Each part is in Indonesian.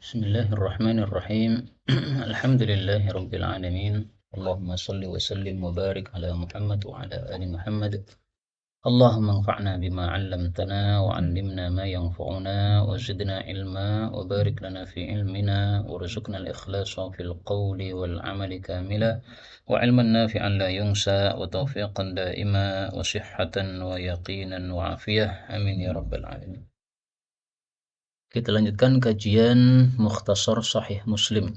بسم الله الرحمن الرحيم الحمد لله رب العالمين اللهم صل وسلم وبارك على محمد وعلى آل محمد اللهم انفعنا بما علمتنا وعلمنا ما ينفعنا وزدنا علما وبارك لنا في علمنا وارزقنا الإخلاص في القول والعمل كاملا وعلما نافعا لا ينسى وتوفيقا دائما وصحة ويقينا وعافية آمين يا رب العالمين. Kita lanjutkan kajian Mukhtasar Sahih Muslim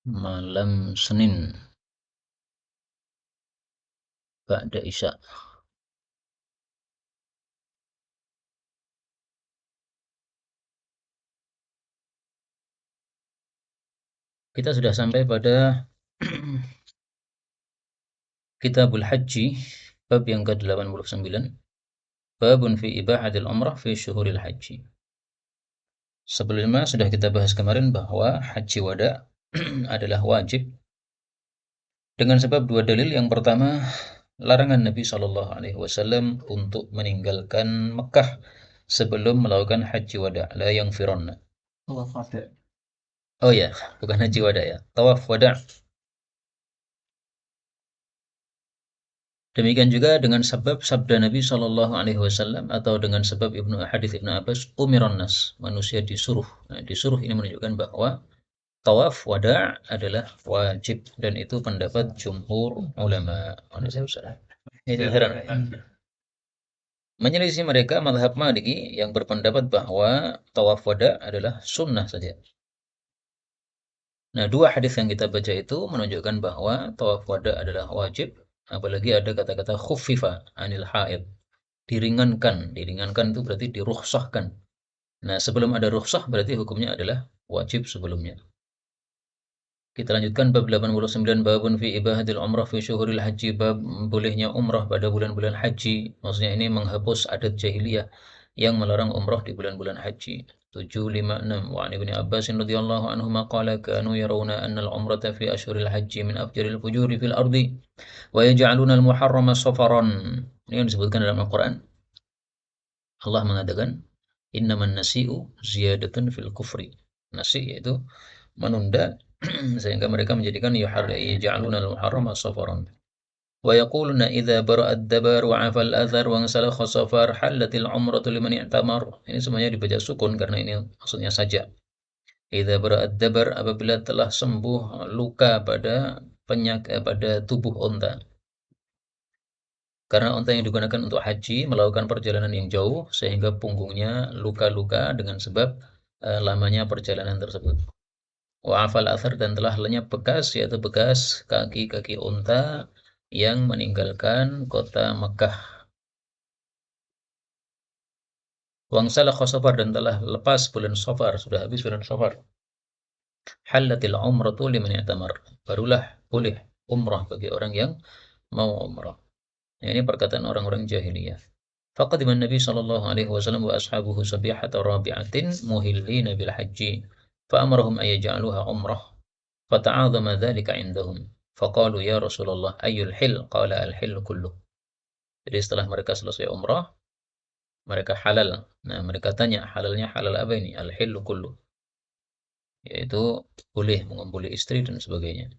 malam Senin Ba'da Isya. Kita sudah sampai pada Kitabul Haji bab yang ke-89. Babun fi ibahatil umrah fi syuhuril haji. Sebelumnya sudah kita bahas kemarin bahwa haji wada adalah wajib dengan sebab dua dalil. Yang pertama, larangan Nabi Shallallahu Alaihi Wasallam untuk meninggalkan Mekah sebelum melakukan haji wada. La yang fironna. Oh ya, bukan haji wada ya. Tawaf wada. Demikian juga dengan sebab sabda Nabi Shallallahu Alaihi Wasallam atau dengan sebab hadits Ibnu Abbas, umiron nas, manusia disuruh. Nah, disuruh ini menunjukkan bahwa tawaf wada adalah wajib dan itu pendapat jumhur ulama. Menyelisih mereka mazhab Maliki yang berpendapat bahwa tawaf wada adalah sunnah saja. Nah, dua hadis yang kita baca itu menunjukkan bahwa tawaf wada adalah wajib. Apalagi ada kata-kata khuffifa anil haid, diringankan itu berarti dirukhsahkan. Nah, sebelum ada rukhsah berarti hukumnya adalah wajib sebelumnya. Kita lanjutkan bab 89, babun fi ibahadil umrah fi syuhuril haji, bab bolehnya umrah pada bulan-bulan haji. Maksudnya ini menghapus adat jahiliyah yang melarang umrah di bulan-bulan haji. 756 wa an Ibnu Abbas radhiyallahu anhu qala kanu yarawna anna al-umrata fi ashhuril haji min afjaril fujuri fil ardi wa yaj'aluna al-muharrama safaran. Ini yang disebutkan dalam Al-Qur'an. Allah mengatakan innaman nasi'u ziyadatun fil kufri. Nasi yaitu menunda sehingga mereka menjadikan yaj'aluna al-muharrama safaran. Wa yaquluna idza bara'ad dabar wa 'afal athar wa salakha safar halatil umratu liman i'tamar. Ini semuanya dibaca sukun karena ini maksudnya saja. Idza bara'ad dabar, apabila telah sembuh luka pada pada tubuh unta. Karena unta yang digunakan untuk haji melakukan perjalanan yang jauh sehingga punggungnya luka-luka dengan sebab lamanya perjalanan tersebut. Wa 'afal athar, dan telah lenyap bekas, yaitu bekas kaki-kaki unta yang meninggalkan kota Mekah. Wangsalakha safar, dan telah lepas bulan Safar, sudah habis bulan Safar. Halatil umratu liman i'tamar, barulah boleh umrah bagi orang yang mau umrah. Nah, ini perkataan orang-orang jahiliyah. Faqadima Nabi sallallahu alaihi wasallam wa ashabuhu sabihata rabi'atin muhillina bil haji fa amarahum ay yaj'aluha umrah fata'azama dzalika 'indahum. Faqalu ya Rasulullah ayyul hil? Qala al-hil kulluh. Jadi setelah mereka selesai umrah, mereka halal. Nah, mereka tanya, halalnya halal apa ini? Al-hillu kulluh. Yaitu boleh mengumpuli istri dan sebagainya.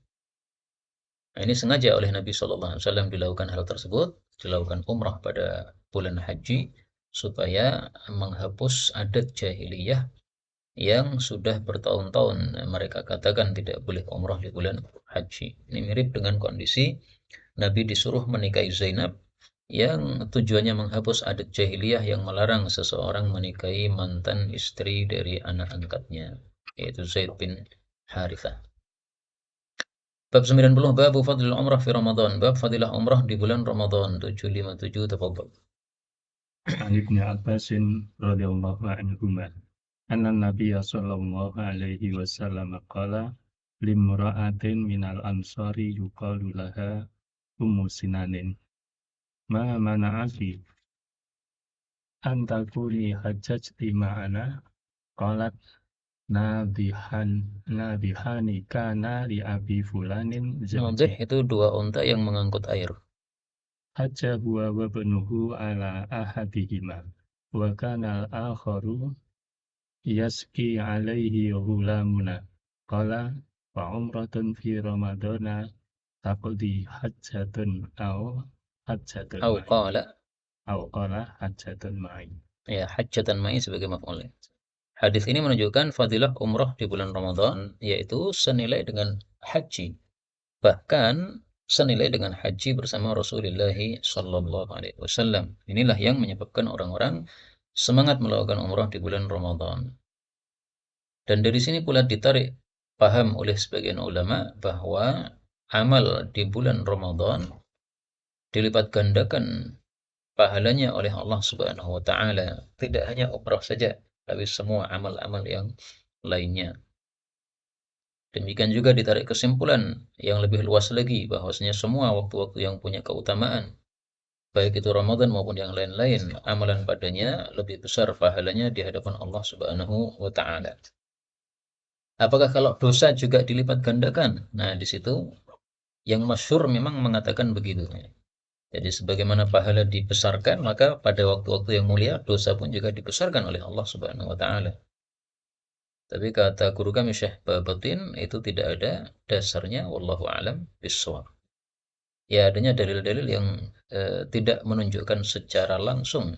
Nah, ini sengaja oleh Nabi SAW dilakukan hal tersebut, dilakukan umrah pada bulan haji, supaya menghapus adat jahiliyah yang sudah bertahun-tahun mereka katakan tidak boleh umrah di bulan haji. Ini mirip dengan kondisi Nabi disuruh menikahi Zainab yang tujuannya menghapus adat jahiliyah yang melarang seseorang menikahi mantan istri dari anak angkatnya, yaitu Zaid bin Harithah. Bab 90, bab fadlil umrah fi Ramadan, bab fadilah umrah di bulan Ramadan. 757, tafadhal. An Ibnu Abbas radhiyallahu anhuma anna Nabiyya sallallahu alaihi wasallam qala limra'atin minal ansari yuqalu laha Ummu Sinanin ma mana'aki an takuni hajjati ma'ana qalat nadihani kana li abi fulanin Nadih itu dua unta yang mengangkut air. hajja huwa wa banuhu ala ahadihima wa kana al-akharu yasqi alaihi ghulamuna. Qala fa umratun fi ramadana taqdi hajjatun hajjatun Au ma'i. qala, Qala hajjatun ma'i. ya hajjatan ma'i sebagai maf'ul. Hadis ini menunjukkan fadilah umrah di bulan Ramadan, yaitu senilai dengan haji. Bahkan senilai dengan haji bersama Rasulullah Sallallahu Alaihi Wasallam. Inilah yang menyebabkan orang-orang semangat melakukan umrah di bulan Ramadan. Dan dari sini pula ditarik paham oleh sebagian ulama bahwa amal di bulan Ramadan dilipat gandakan pahalanya oleh Allah Subhanahu wa taala. Tidak hanya umrah saja, tapi semua amal-amal yang lainnya. Demikian juga ditarik kesimpulan yang lebih luas lagi bahwasanya semua waktu-waktu yang punya keutamaan, baik itu Ramadan maupun yang lain-lain, amalan padanya lebih besar pahalanya di hadapan Allah Subhanahu wa taala. Apakah kalau dosa juga dilipat gandakan? Nah, di situ yang masyhur memang mengatakan begitu. Jadi sebagaimana pahala dibesarkan, maka pada waktu-waktu yang mulia dosa pun juga dibesarkan oleh Allah Subhanahu wa taala. Tapi kata guru kami Syekh Babatin itu tidak ada dasarnya, wallahu alam bissawab. Ya adanya dalil-dalil yang tidak menunjukkan secara langsung.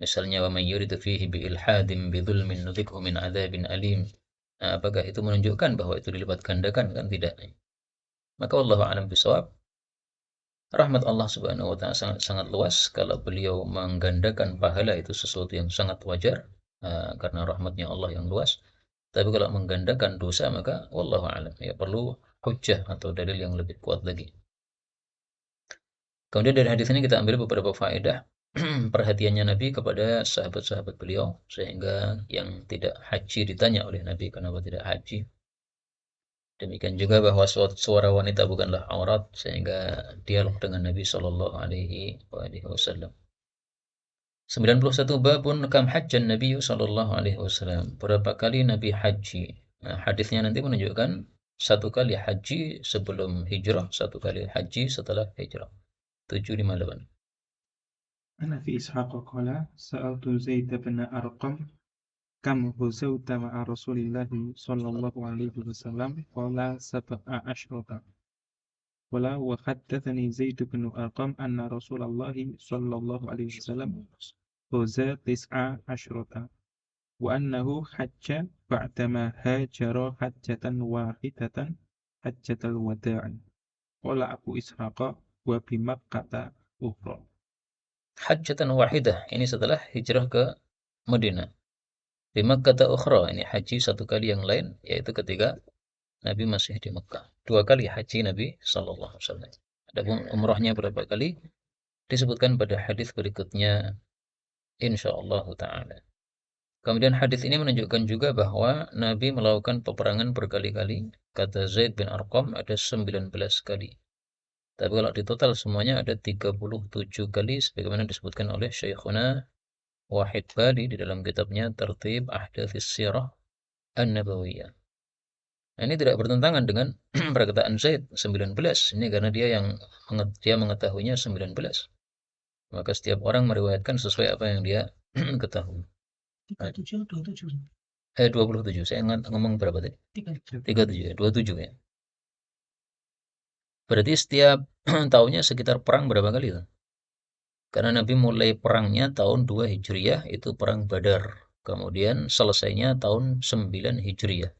Misalnya wa may yuridu fihi bi ilhadin bi dzulmin nudzikhu min adzabin alim. Nah, apakah itu menunjukkan bahwa itu dilipat gandakan? Kan tidak. Maka wallahu alam bissawab. Rahmat Allah Subhanahu wa taala sangat sangat luas. Kalau beliau menggandakan pahala itu sesuatu yang sangat wajar karena rahmatnya Allah yang luas. Tapi kalau menggandakan dosa maka wallahu alam ya perlu hujjah atau dalil yang lebih kuat lagi. Kemudian dari hadis ini kita ambil beberapa faedah perhatiannya Nabi kepada sahabat-sahabat beliau sehingga yang tidak haji ditanya oleh Nabi kenapa tidak haji. Demikian juga bahwa suara wanita bukanlah aurat sehingga dialog dengan Nabi Shallallahu Alaihi Wasallam. 91 babun kam hajjan Nabi Shallallahu Alaihi Wasallam. Berapa kali Nabi haji? Nah, hadisnya nanti menunjukkan satu kali haji sebelum hijrah, satu kali haji setelah hijrah. 758. أنا في إسحاق قال سألت زيد بن أرقم كم غزوت مع رسول الله صلى الله عليه وسلم قال 17. قال وحدثني زيد بن أرقم أن رسول الله صلى الله عليه وسلم غزا 19 وأنه حج بعدما هاجر حجة واحدة حجة الوداع قال أبو إسحاق وبمكة أخرى. Hajjatan wahidah, ini setelah hijrah ke Madinah. Di Makkah ukhra, ini haji satu kali yang lain, yaitu ketika Nabi masih di Makkah. Dua kali haji Nabi Sallallahu Alaihi Wasallam. Adapun umrahnya berapa kali disebutkan pada hadis berikutnya insyaallah taala. Kemudian hadis ini menunjukkan juga bahwa Nabi melakukan peperangan berkali-kali. Kata Zaid bin Arqam ada 19 kali. Tapi kalau di total semuanya ada 37 kali sebagaimana disebutkan oleh Syekhuna Wahid Bali di dalam kitabnya Tertib Ahdathis Sirah An-Nabawiyah. Nah, ini tidak bertentangan dengan perkataan Zaid 19. Ini karena dia mengetahuinya 19. Maka setiap orang meriwayatkan sesuai apa yang dia ketahui. 37 27. 27. Saya ngomong berapa tadi? 37 ya, 27 ya. Berarti setiap tahunnya sekitar perang berapa kali itu? Karena Nabi mulai perangnya tahun 2 Hijriyah itu perang Badar. Kemudian selesainya tahun 9 Hijriyah.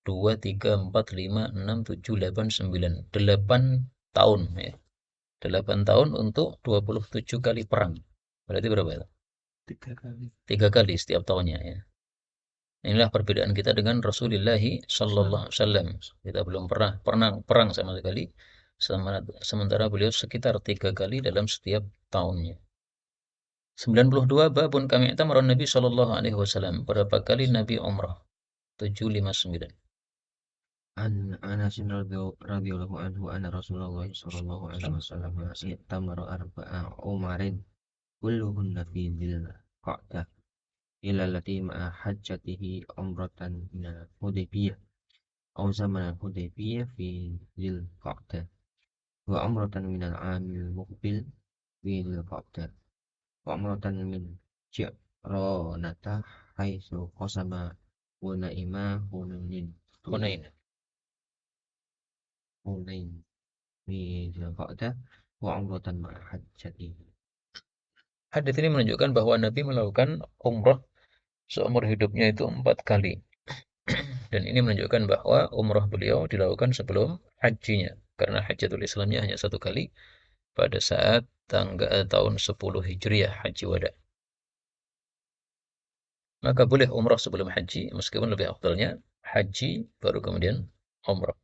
2, 3, 4, 5, 6, 7, 8, 9. 8 tahun ya. 8 tahun untuk 27 kali perang. Berarti berapa itu? 3 kali. 3 kali setiap tahunnya ya. Inilah perbedaan kita dengan Rasulullah Sallallahu Alaihi Wasallam. Kita belum pernah perang sama sekali. Sementara beliau sekitar 3 kali dalam setiap tahunnya. 92 babun kami i'tamara Nabi Sallallahu Alaihi Wasallam. Berapa kali Nabi umrah? 759. An Anas radhiyallahu anhu anna Rasulullah sallallahu alaihi wasallam i'tamara arba'a umarin kulluhunna fi dzil qa'dah ila allati ma'a hajjatihi umratan min al-Hudaybiyah aw zaman al-Hudaybiyah fi dzil qa'dah wa umratan min al-'amil muqbil fi dzil qa'dah wa umratan min ji'ronata haitsu qasama Hunaima Hunain Hunain. Hunain fi Dzulqa'dah wa umratan ma'a hajjati. Hadis ini menunjukkan bahwa Nabi melakukan umrah seumur hidupnya itu 4 kali. Dan ini menunjukkan bahwa umrah beliau dilakukan sebelum hajinya. Karena Hajjatul Islamnya hanya 1 kali pada saat tahun 10 Hijriah, Haji Wada. Maka boleh umrah sebelum haji, meskipun lebih afdalnya haji baru kemudian umrah.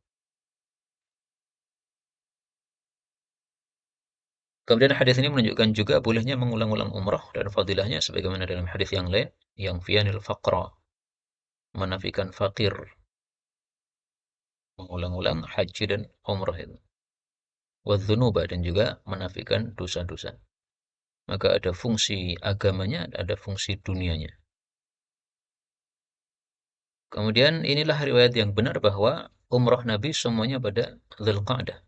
Kemudian hadis ini menunjukkan juga bolehnya mengulang-ulang umrah dan fadilahnya sebagaimana dalam hadis yang lain yang fianil faqra, menafikan fakir, mengulang-ulang haji dan umrah itu. Wadzunuba, dan juga menafikan dosa-dosa. Maka ada fungsi agamanya, ada fungsi dunianya. Kemudian inilah riwayat yang benar bahwa umrah Nabi semuanya pada Dzulqa'dah.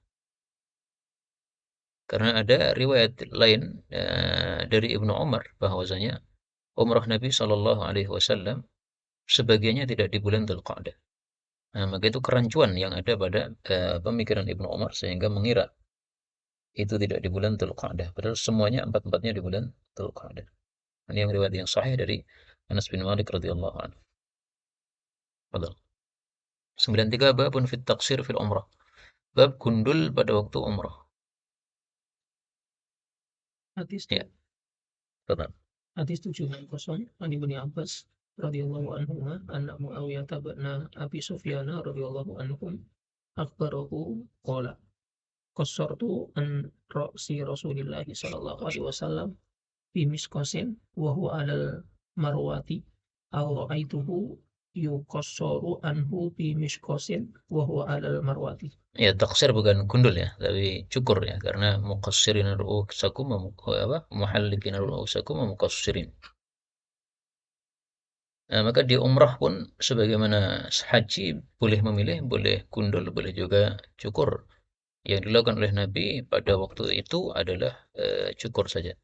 Karena ada riwayat lain dari Ibnu Umar bahwasanya umrah Nabi Shallallahu Alaihi Wasallam sebagiannya tidak di bulan Dzulqa'dah. Nah, maka itu kerancuan yang ada pada pemikiran Ibnu Umar sehingga mengira itu tidak di bulan Dzulqa'dah. Padahal semuanya empat-empatnya di bulan Dzulqa'dah. Ini yang riwayat yang sahih dari Anas bin Malik radhiyallahu anhu. Padahal 93 babun fit taqsir fil umrah. Bab gundul pada waktu umrah. Hadis Ya, betul. hadis 760 an Ibnu Abbas radhiyallahu anhu anna Muawiyah bin Abi Sufyan radhiyallahu anhum akhbarahu qala qassartu an ra'si Rasulillah sallallahu alaihi wasallam fi misqasin wa huwa alal marwati aw ra'aituhu yuqassaru anhu fi misqasin wa huwa alal marwati. Ya, taksir bukan gundul ya, tapi cukur ya, karena muqassirin ru'usakum muhallikin ru'usakum muqassirin. Nah, maka di umrah pun sebagaimana haji boleh memilih, boleh gundul, boleh juga cukur. Yang dilakukan oleh Nabi pada waktu itu adalah cukur saja.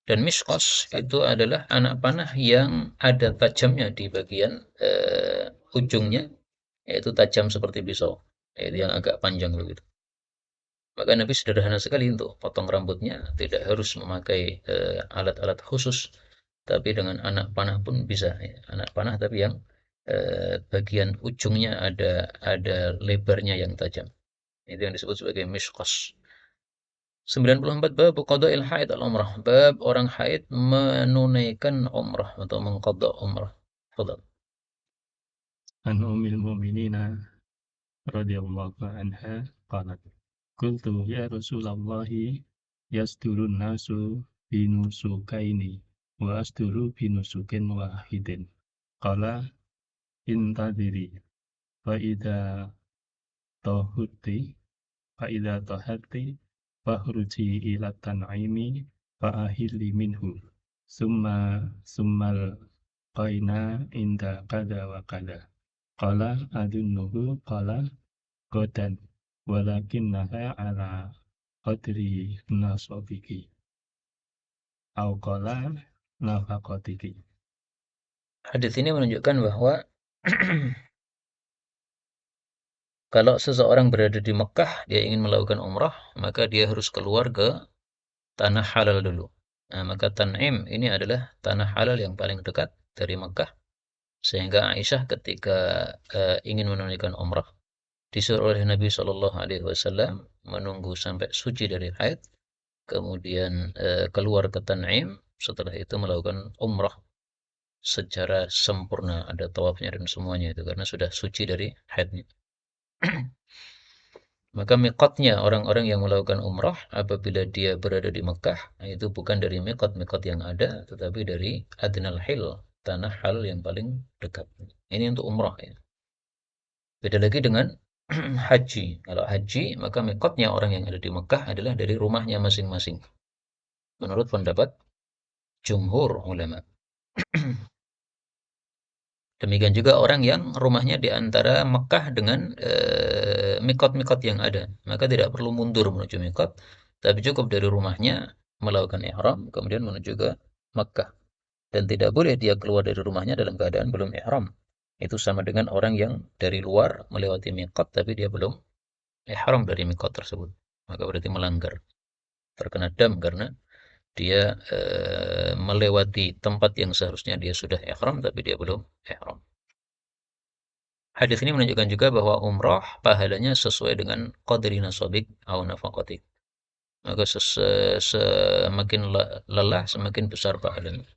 Dan misqas itu adalah anak panah yang ada tajamnya di bagian ujungnya, yaitu tajam seperti pisau, yaitu yang agak panjang begitu. Maka Nabi sederhana sekali untuk potong rambutnya, tidak harus memakai alat-alat khusus, tapi dengan anak panah pun bisa. Ya. Anak panah tapi yang bagian ujungnya ada lebarnya yang tajam. Itu yang disebut sebagai misqas. 94 bab qada'il haid al-umrah. Bab orang haid menunaikan umrah atau mengqada umrah. Fadhal. An Ummil Mu'minina radhiyallahu anha qalat qultu ya Rasulullah yasdurun nasu binusukaini wa asduru binusukin wahidin qala intadiri fa idza tahati fahruji ila tan'imi fa ahilli minhu summal qaina inda kada wa kada qala adunnuhu qala qadan walakinnaha ala qadri nasabiki au qala nafaqatiki. Hadis ini menunjukkan bahwa kalau seseorang berada di Mekah, dia ingin melakukan umrah, maka dia harus keluar ke tanah halal dulu. Nah, maka Tan'im ini adalah tanah halal yang paling dekat dari Mekah. Sehingga Aisyah ketika ingin menunaikan umrah, disuruh oleh Nabi Shallallahu Alaihi Wasallam menunggu sampai suci dari haid, kemudian keluar ke Tan'im, setelah itu melakukan umrah secara sempurna, ada tawafnya dan semuanya itu karena sudah suci dari haidnya. Maka miqatnya orang-orang yang melakukan umrah apabila dia berada di Mekah, itu bukan dari miqat yang ada, tetapi dari adnal hil, tanah halal yang paling dekat. Ini untuk umrah ya. Beda lagi dengan haji. Kalau haji, maka miqatnya orang yang ada di Mekah adalah dari rumahnya masing-masing. Menurut pendapat jumhur ulama. Demikian juga orang yang rumahnya di antara Mekah dengan mikot-mikot yang ada. Maka tidak perlu mundur menuju mikot, tapi cukup dari rumahnya melakukan ihram, kemudian menuju ke Makkah. Dan tidak boleh dia keluar dari rumahnya dalam keadaan belum ihram. Itu sama dengan orang yang dari luar melewati miqat tapi dia belum ihram dari miqat tersebut. Maka berarti melanggar. Terkena dam karena dia melewati tempat yang seharusnya dia sudah ihram tapi dia belum ihram. Hadis ini menunjukkan juga bahwa umrah pahalanya sesuai dengan qadri nasabik atau nafaqatik. Maka semakin lelah semakin besar pahalanya.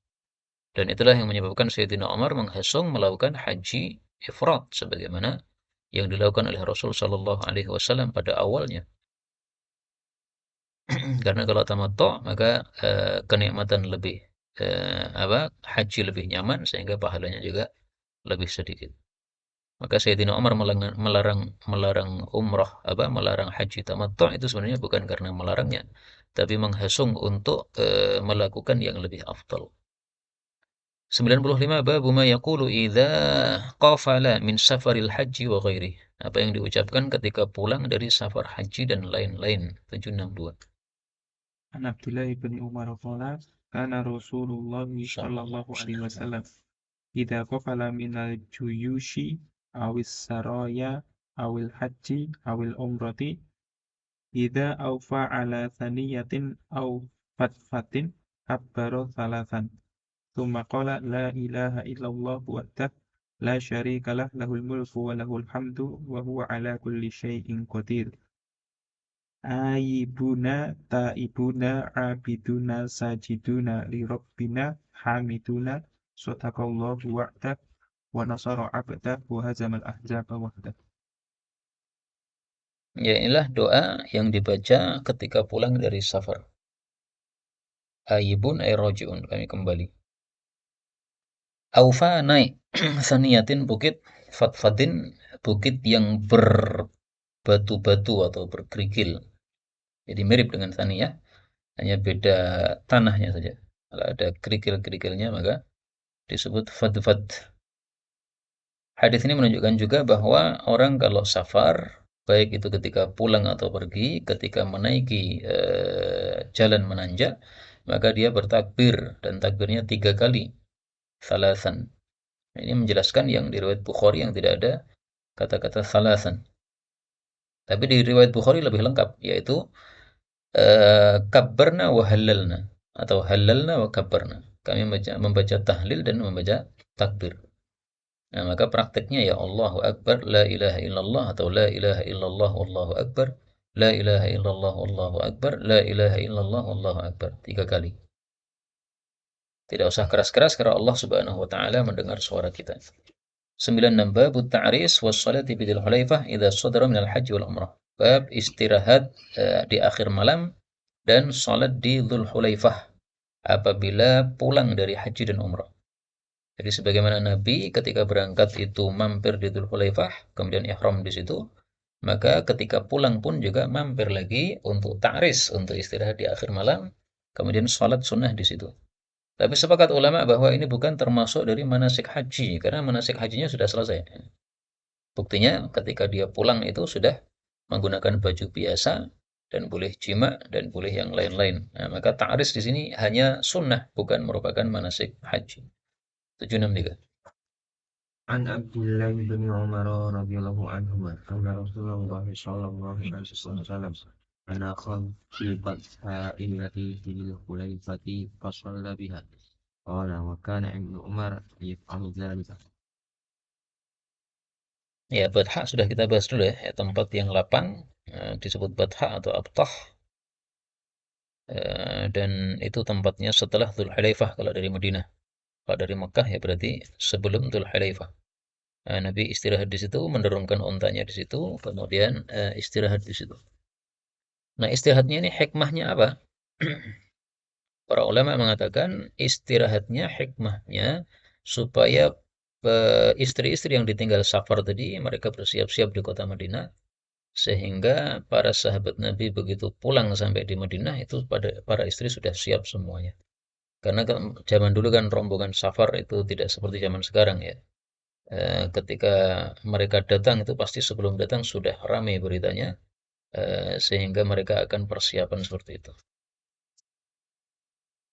Dan itulah yang menyebabkan Sayyidina Umar menghasung melakukan haji ifrat sebagaimana yang dilakukan oleh Rasul Shallallahu Alaihi Wasallam pada awalnya. Karena kalau tamattu maka kenikmatan lebih haji lebih nyaman sehingga pahalanya juga lebih sedikit. Maka Sayyidina Umar melarang haji tamattu itu sebenarnya bukan karena melarangnya, tapi menghasung untuk melakukan yang lebih afdal. 95 bab ma yaqulu idza qafala min safaril haji wa ghairi. Apa yang diucapkan ketika pulang dari safar haji dan lain-lain. 762. An Abdullah bin Umar qala kana Rasulullah sallallahu alaihi wasallam idza qafala minal juyushi awis saraya awil haji awil umrati idza awfa ala thaniyatin aw fatfatin kabbara thalathan thumma qala la ilaha illallah wahdah la syarika lah lahul mulku wa lahul hamdu wa huwa ala kulli syai'in qadir. Aibuna taibuna abiduna sajiduna li rabbina hamiduna sadaqallahu wa'dah wa nasara 'abdah wa hazamal ahzaba wahdah. Ya, inilah doa yang dibaca ketika pulang dari safar. Aibun ay rajiun, kami kembali. Aufa naik saniyatin bukit, fatfadin bukit yang berbatu-batu atau berkerikil. Jadi mirip dengan saniyah, hanya beda tanahnya saja. Kalau ada kerikil-kerikilnya maka disebut fadfad. Hadis ini menunjukkan juga bahwa orang kalau safar, baik itu ketika pulang atau pergi, ketika menaiki jalan menanjak, maka dia bertakbir dan takbirnya 3 kali. Salasan. Ini menjelaskan yang di riwayat Bukhari yang tidak ada kata-kata salasan. Tapi di riwayat Bukhari lebih lengkap, yaitu kabbarna wa halalna atau halalna wa kabbarna. Kami membaca tahlil dan membaca takbir. Nah, maka prakteknya ya Allahu Akbar, la ilaha illallah atau la ilaha illallah wallahu akbar, la ilaha illallah wallahu akbar, la ilaha illallah wallahu akbar 3 kali. Tidak usah keras-keras karena Allah Subhanahu wa taala mendengar suara kita. 96 bab ta'ris was salati bidil hulaifah idza sadara minal haji wal umrah. Bab istirahat di akhir malam dan salat di Dzul Hulaifah apabila pulang dari haji dan umrah. Jadi sebagaimana Nabi ketika berangkat itu mampir di Dzul Hulaifah, kemudian ihram di situ, maka ketika pulang pun juga mampir lagi untuk ta'ris, untuk istirahat di akhir malam, kemudian salat sunnah di situ. Tapi sepakat ulama bahwa ini bukan termasuk dari manasik haji, karena manasik hajinya sudah selesai. Buktinya ketika dia pulang itu sudah menggunakan baju biasa dan boleh jima dan boleh yang lain-lain. Nah, maka ta'ris di sini hanya sunnah, bukan merupakan manasik haji. 763. An Abdullah bin Umar radhiyallahu anhu anna Rasulullah sallallahu alaihi wasallam ana khatibat illati fil khulaifati fasalla biha qala wa kana ibnu Umar yaf'alu dzalika. Ya, Batha sudah kita bahas dulu ya, tempat yang lapang disebut Batha atau Abtah. Dan itu tempatnya setelah Dzul Hulaifah kalau dari Madinah. Kalau dari Mekah ya berarti sebelum Dzul Hulaifah. Nabi istirahat di situ, menurunkan ontanya di situ, kemudian istirahat di situ. Nah, istirahatnya ini hikmahnya apa? Para ulama mengatakan istirahatnya hikmahnya supaya istri-istri yang ditinggal safar tadi mereka bersiap-siap di kota Madinah, sehingga para sahabat Nabi begitu pulang sampai di Madinah itu para istri sudah siap semuanya. Karena zaman dulu kan rombongan safar itu tidak seperti zaman sekarang ya. Ketika mereka datang itu pasti sebelum datang sudah ramai beritanya, sehingga mereka akan persiapan seperti itu.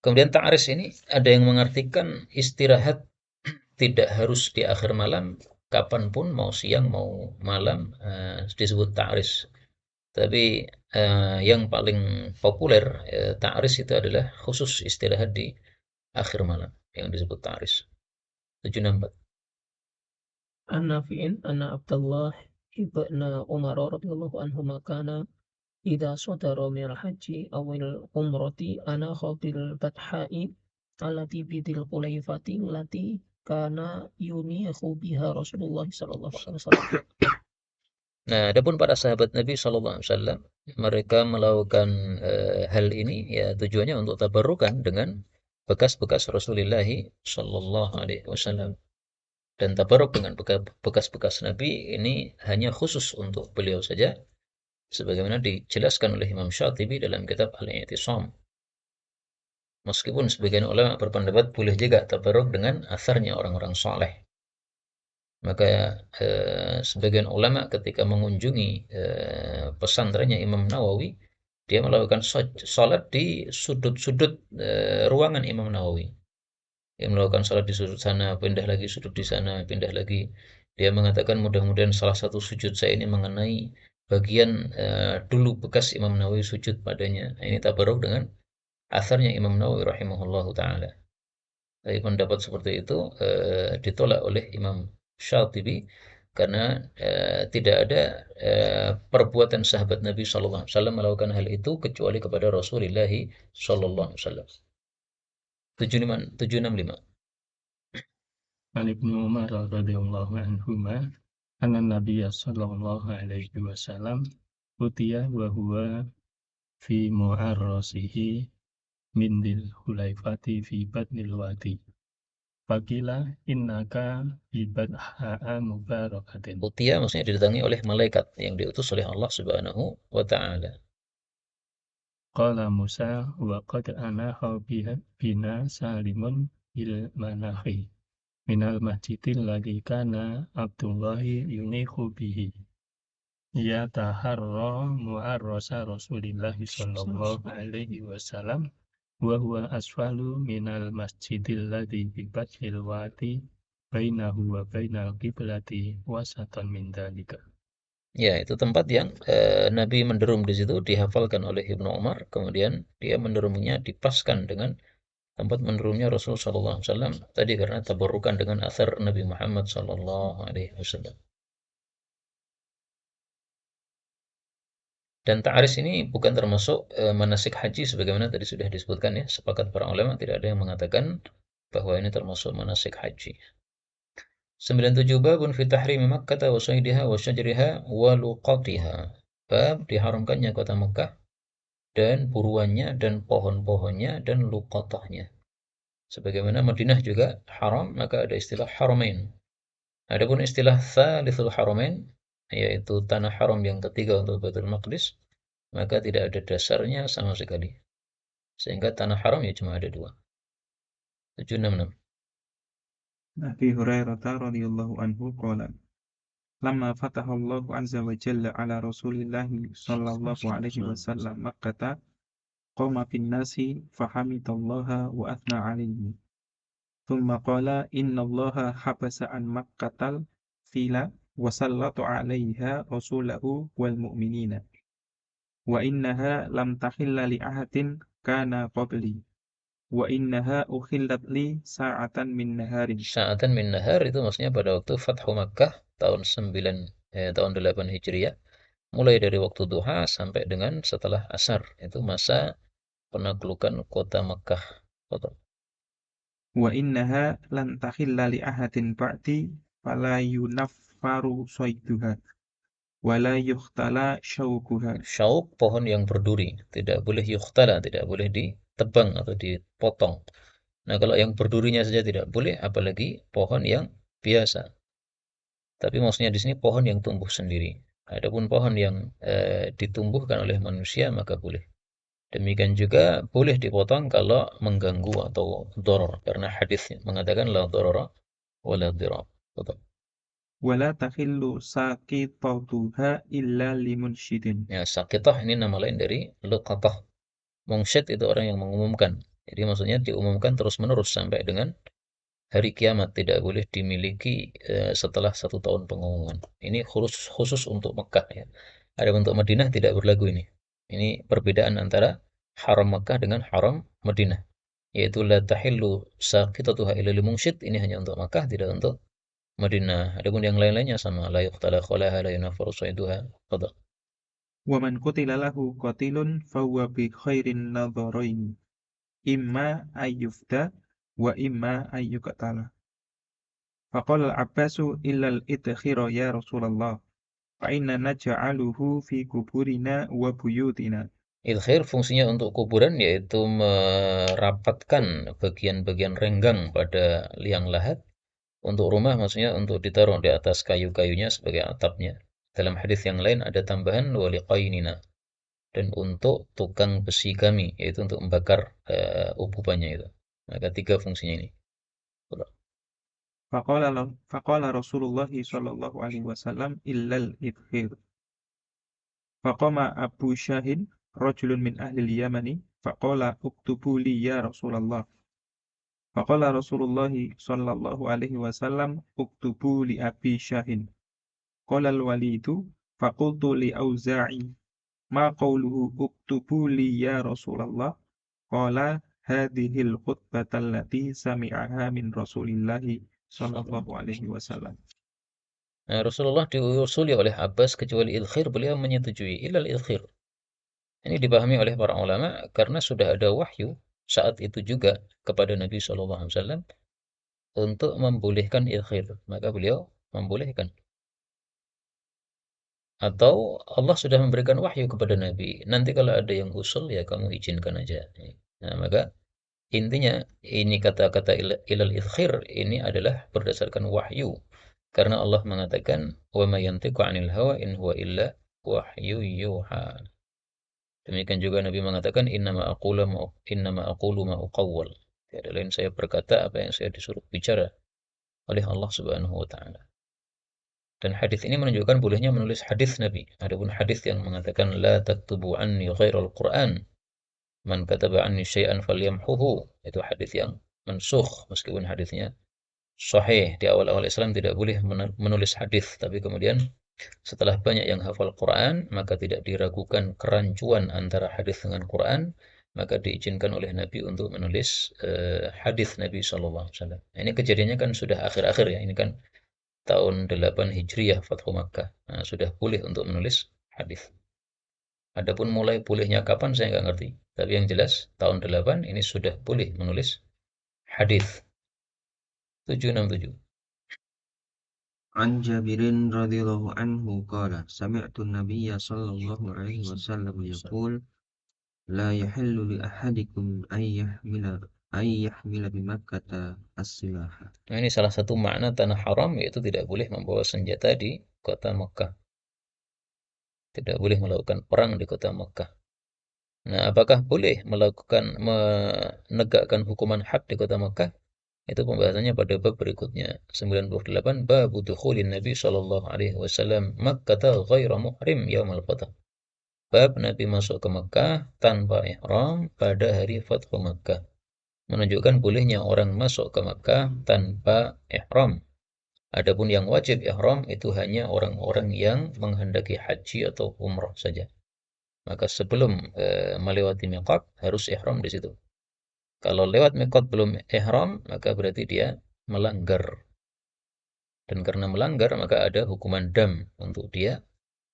Kemudian ta'ris ini ada yang mengartikan istirahat tidak harus di akhir malam, kapanpun, mau siang mau malam, disebut ta'ris. Tapi yang paling populer ta'ris itu adalah khusus istirahat di akhir malam yang disebut ta'ris. 764. An Nafi'in anna Abdullah ibn Umar radhiyallahu anhuma kana idza sadara minal haji awil umrati ana khabil batha'i allati bidil qulaifati allati kana yunihu biha Rasulullah sallallahu alaihi wasallam. Nah, adapun para sahabat Nabi Shallallahu Alaihi Wasallam, mereka melakukan hal ini ya tujuannya untuk tabarukan dengan bekas-bekas Rasulullah Shallallahu Alaihi Wasallam. Dan tabaruk dengan bekas-bekas Nabi ini hanya khusus untuk beliau saja, sebagaimana dijelaskan oleh Imam Syatibi dalam kitab Al-I'tisam. Meskipun sebagian ulama berpendapat boleh juga tabaruk dengan asarnya orang-orang saleh. Maka sebagian ulama ketika mengunjungi pesantrennya Imam Nawawi, dia melakukan salat di sudut-sudut ruangan Imam Nawawi. Dia melakukan salat di sudut sana, pindah lagi sudut di sana, pindah lagi. Dia mengatakan mudah-mudahan salah satu sujud saya ini mengenai bagian dulu bekas Imam Nawawi sujud padanya. Ini tabaruk dengan asarnya Imam Nawawi rahimahullahu ta'ala. Tapi pendapat seperti itu ditolak oleh Imam Syatibi karena tidak ada perbuatan sahabat Nabi Sallallahu Alaihi Wasallam melakukan hal itu kecuali kepada Rasulullah Sallallahu Alaihi Wasallam. 765. An Ibnu Umar radhiyallahu anhuma anna Nabiyya sallallahu alaihi wasallam utiya wa huwa fi mu'arrasihi min dil hulaifati fi batnil wadi. Fakila innaka ibadha'a mubarakatin. Utia maksudnya didatangi oleh malaikat yang diutus oleh Allah Subhanahu wa taala. Qala Musa wa qad anaha bina salimun il manahi minal masjidil ladzi kana Abdullahi yunihu bihi. Ya taharra mu'arrasa Rasulillahi sallallahu alaihi wasallam wa huwa asfalu minal masjidil ladzi bi bathil wadi bainahu wa bainal qiblati wasatan min dzalika. Ya, itu tempat yang Nabi menderum di situ dihafalkan oleh Ibnu Umar, kemudian dia menderumnya dipaskan dengan tempat menurunnya Rasul Sallallahu Alaihi Wasallam tadi karena tabarukan dengan asar Nabi Muhammad Sallallahu Alaihi Wasallam. Dan ta'aris ini bukan termasuk manasik haji sebagaimana tadi sudah disebutkan ya. Sepakat para ulama tidak ada yang mengatakan bahwa ini termasuk manasik haji. 97 babun fi tahrimi Makkah wa saydiha wa syajriha wa luqatiha. Bab diharamkannya kota Mekah dan buruannya dan pohon-pohonnya dan luqatahnya. Sebagaimana Madinah juga haram, maka ada istilah haramain. Adapun istilah tsalithul haramain, yaitu tanah haram yang ketiga untuk Baitul Maqdis, maka tidak ada dasarnya sama sekali. Sehingga tanah haram ya cuma ada dua. 766. Abi Hurairah radhiyallahu anhu qala lamma fataha Allah azza wa jalla ala Rasulillah sallallahu alaihi wasallam Makkah qama fin nasi fahamidallaha wa athna alaihi thumma qala innallaha habasa an Makkatal fila wa sallatu alaiha rasulahu wal mu'minina wa innaha lam tahilla li ahadin kana qabli wa innaha ukhillat li sa'atan min naharin. Sa'atan min nahar itu maksudnya pada waktu Fathu Makkah tahun 8 Hijriah, mulai dari waktu duha sampai dengan setelah asar, itu masa penaklukan kota Makkah. Wa innaha lan takhilla li ahadin ba'di fala yunaffaru sayduha wala yukhtala syaukuha. Syauk pohon yang berduri, tidak boleh yukhtala, tidak boleh ditebang atau dipotong. Nah, kalau yang berdurinya saja tidak boleh, apalagi pohon yang biasa. Tapi maksudnya di sini pohon yang tumbuh sendiri. Adapun pohon yang ditumbuhkan oleh manusia maka boleh. Demikian juga boleh dipotong kalau mengganggu atau doror, karena hadis mengatakan la dorora wala dirar. Wala takhillu saqitatuha illa limunsyidin. Ya, sakitah ini nama lain dari luqatah. Mungsyid itu orang yang mengumumkan, Jadi maksudnya diumumkan terus-menerus sampai dengan hari kiamat, tidak boleh dimiliki setelah 1 tahun pengumuman. Ini khusus untuk Mekah ya. Ada untuk Madinah tidak berlaku ini. Ini perbedaan antara haram Mekah dengan haram Madinah. Yaitu la tahillu saqitatuha illa limungsyid, ini hanya untuk Makkah, tidak untuk Madinah. Adapun yang lain-lainnya sama, la yuqtala khalaha la yunafaru saiduha. Fadhal. Wa man qutila lahu qatilun fahuwa bi khairin nadharain. Imma ayyufda wa imma ayyuqtala. Faqala al-Abbasu illa al-idkhira ya Rasulullah. Fa inna naj'aluhu fi kuburina wa buyutina. Idkhir fungsinya untuk kuburan, yaitu merapatkan bagian-bagian renggang pada liang lahat. Untuk rumah maksudnya untuk ditaruh di atas kayu-kayunya sebagai atapnya. Dalam hadis yang lain ada tambahan waliqainina, dan untuk tukang besi kami, yaitu untuk membakar ububannya itu. Maka 3 fungsinya ini. Faqala Rasulullah sallallahu alaihi wasallam illal idkhir. Faqama Abu Syahin rajulun min ahli al-Yamani faqala uktubu li ya Rasulullah. Faqala Rasulullah sallallahu alaihi wasallam uktubu li Abi Syahin. Qala al-Walidu faqultu li Auza'i ma qawluhu uktubu li ya Rasulullah. Qala hadhil khutbata allati sami'aha min Rasulillah sallallahu alaihi wasallam. Nah, Rasulullah diusuli oleh Abbas kecuali idkhir, beliau menyetujui ilal idkhir. Ini dipahami oleh para ulama karena sudah ada wahyu saat itu juga kepada Nabi SAW untuk membolehkan idkhir, maka beliau membolehkan. Atau Allah sudah memberikan wahyu kepada Nabi, nanti kalau ada yang usul ya kamu izinkan aja. Nah, maka intinya ini kata-kata ilal idkhir ini adalah berdasarkan wahyu, karena Allah mengatakan wa may yantiqu 'anil hawa in huwa illa wahyu yuha. Demikian juga Nabi mengatakan innama aqulu ma uqawwal. Tiada lain saya berkata apa yang saya disuruh bicara oleh Allah Subhanahu wa taala. Dan hadis ini menunjukkan bolehnya menulis hadis Nabi. Adapun hadis yang mengatakan la taktubu anni ghairal Qur'an, man kataba anni syai'an falyamhuhu, itu hadis yang mansukh, meskipun hadisnya sahih. Di awal-awal Islam tidak boleh menulis hadis, tapi kemudian setelah banyak yang hafal Quran, maka tidak diragukan kerancuan antara hadis dengan Quran, maka diizinkan oleh Nabi untuk menulis hadis Nabi SAW. Ini kejadiannya kan sudah akhir-akhir ya, ini kan tahun 8 Hijriah Fathu Makkah. Nah, sudah boleh untuk menulis hadis. Adapun mulai bolehnya kapan saya nggak ngerti, tapi yang jelas tahun 8 ini sudah boleh menulis hadis. 767. An Jabirin radhiyallahu anhu qala sami'tu an-nabiyya sallallahu alaihi wasallam yaqul la yahillu li ahadikum ay yahmila bi Makkah as-silaha. Nah, ini salah satu makna tanah haram, yaitu tidak boleh membawa senjata di kota Mekah. Tidak boleh melakukan perang di kota Mekah. Nah, apakah boleh menegakkan hukuman had di kota Mekah? Itu pembahasannya pada bab berikutnya, 98, bab dukhulin Nabi sallallahu alaihi wasallam Makkah ghaira muhrim yaumal fath. Bab Nabi masuk ke Mekah tanpa ihram pada hari Fathu Makkah. Menunjukkan bolehnya orang masuk ke Mekah tanpa ihram. Adapun yang wajib ihram itu hanya orang-orang yang menghendaki haji atau umrah saja. Maka sebelum melewati miqat harus ihram di situ. Kalau lewat miqat belum ihram, maka berarti dia melanggar. Dan karena melanggar, maka ada hukuman dam untuk dia,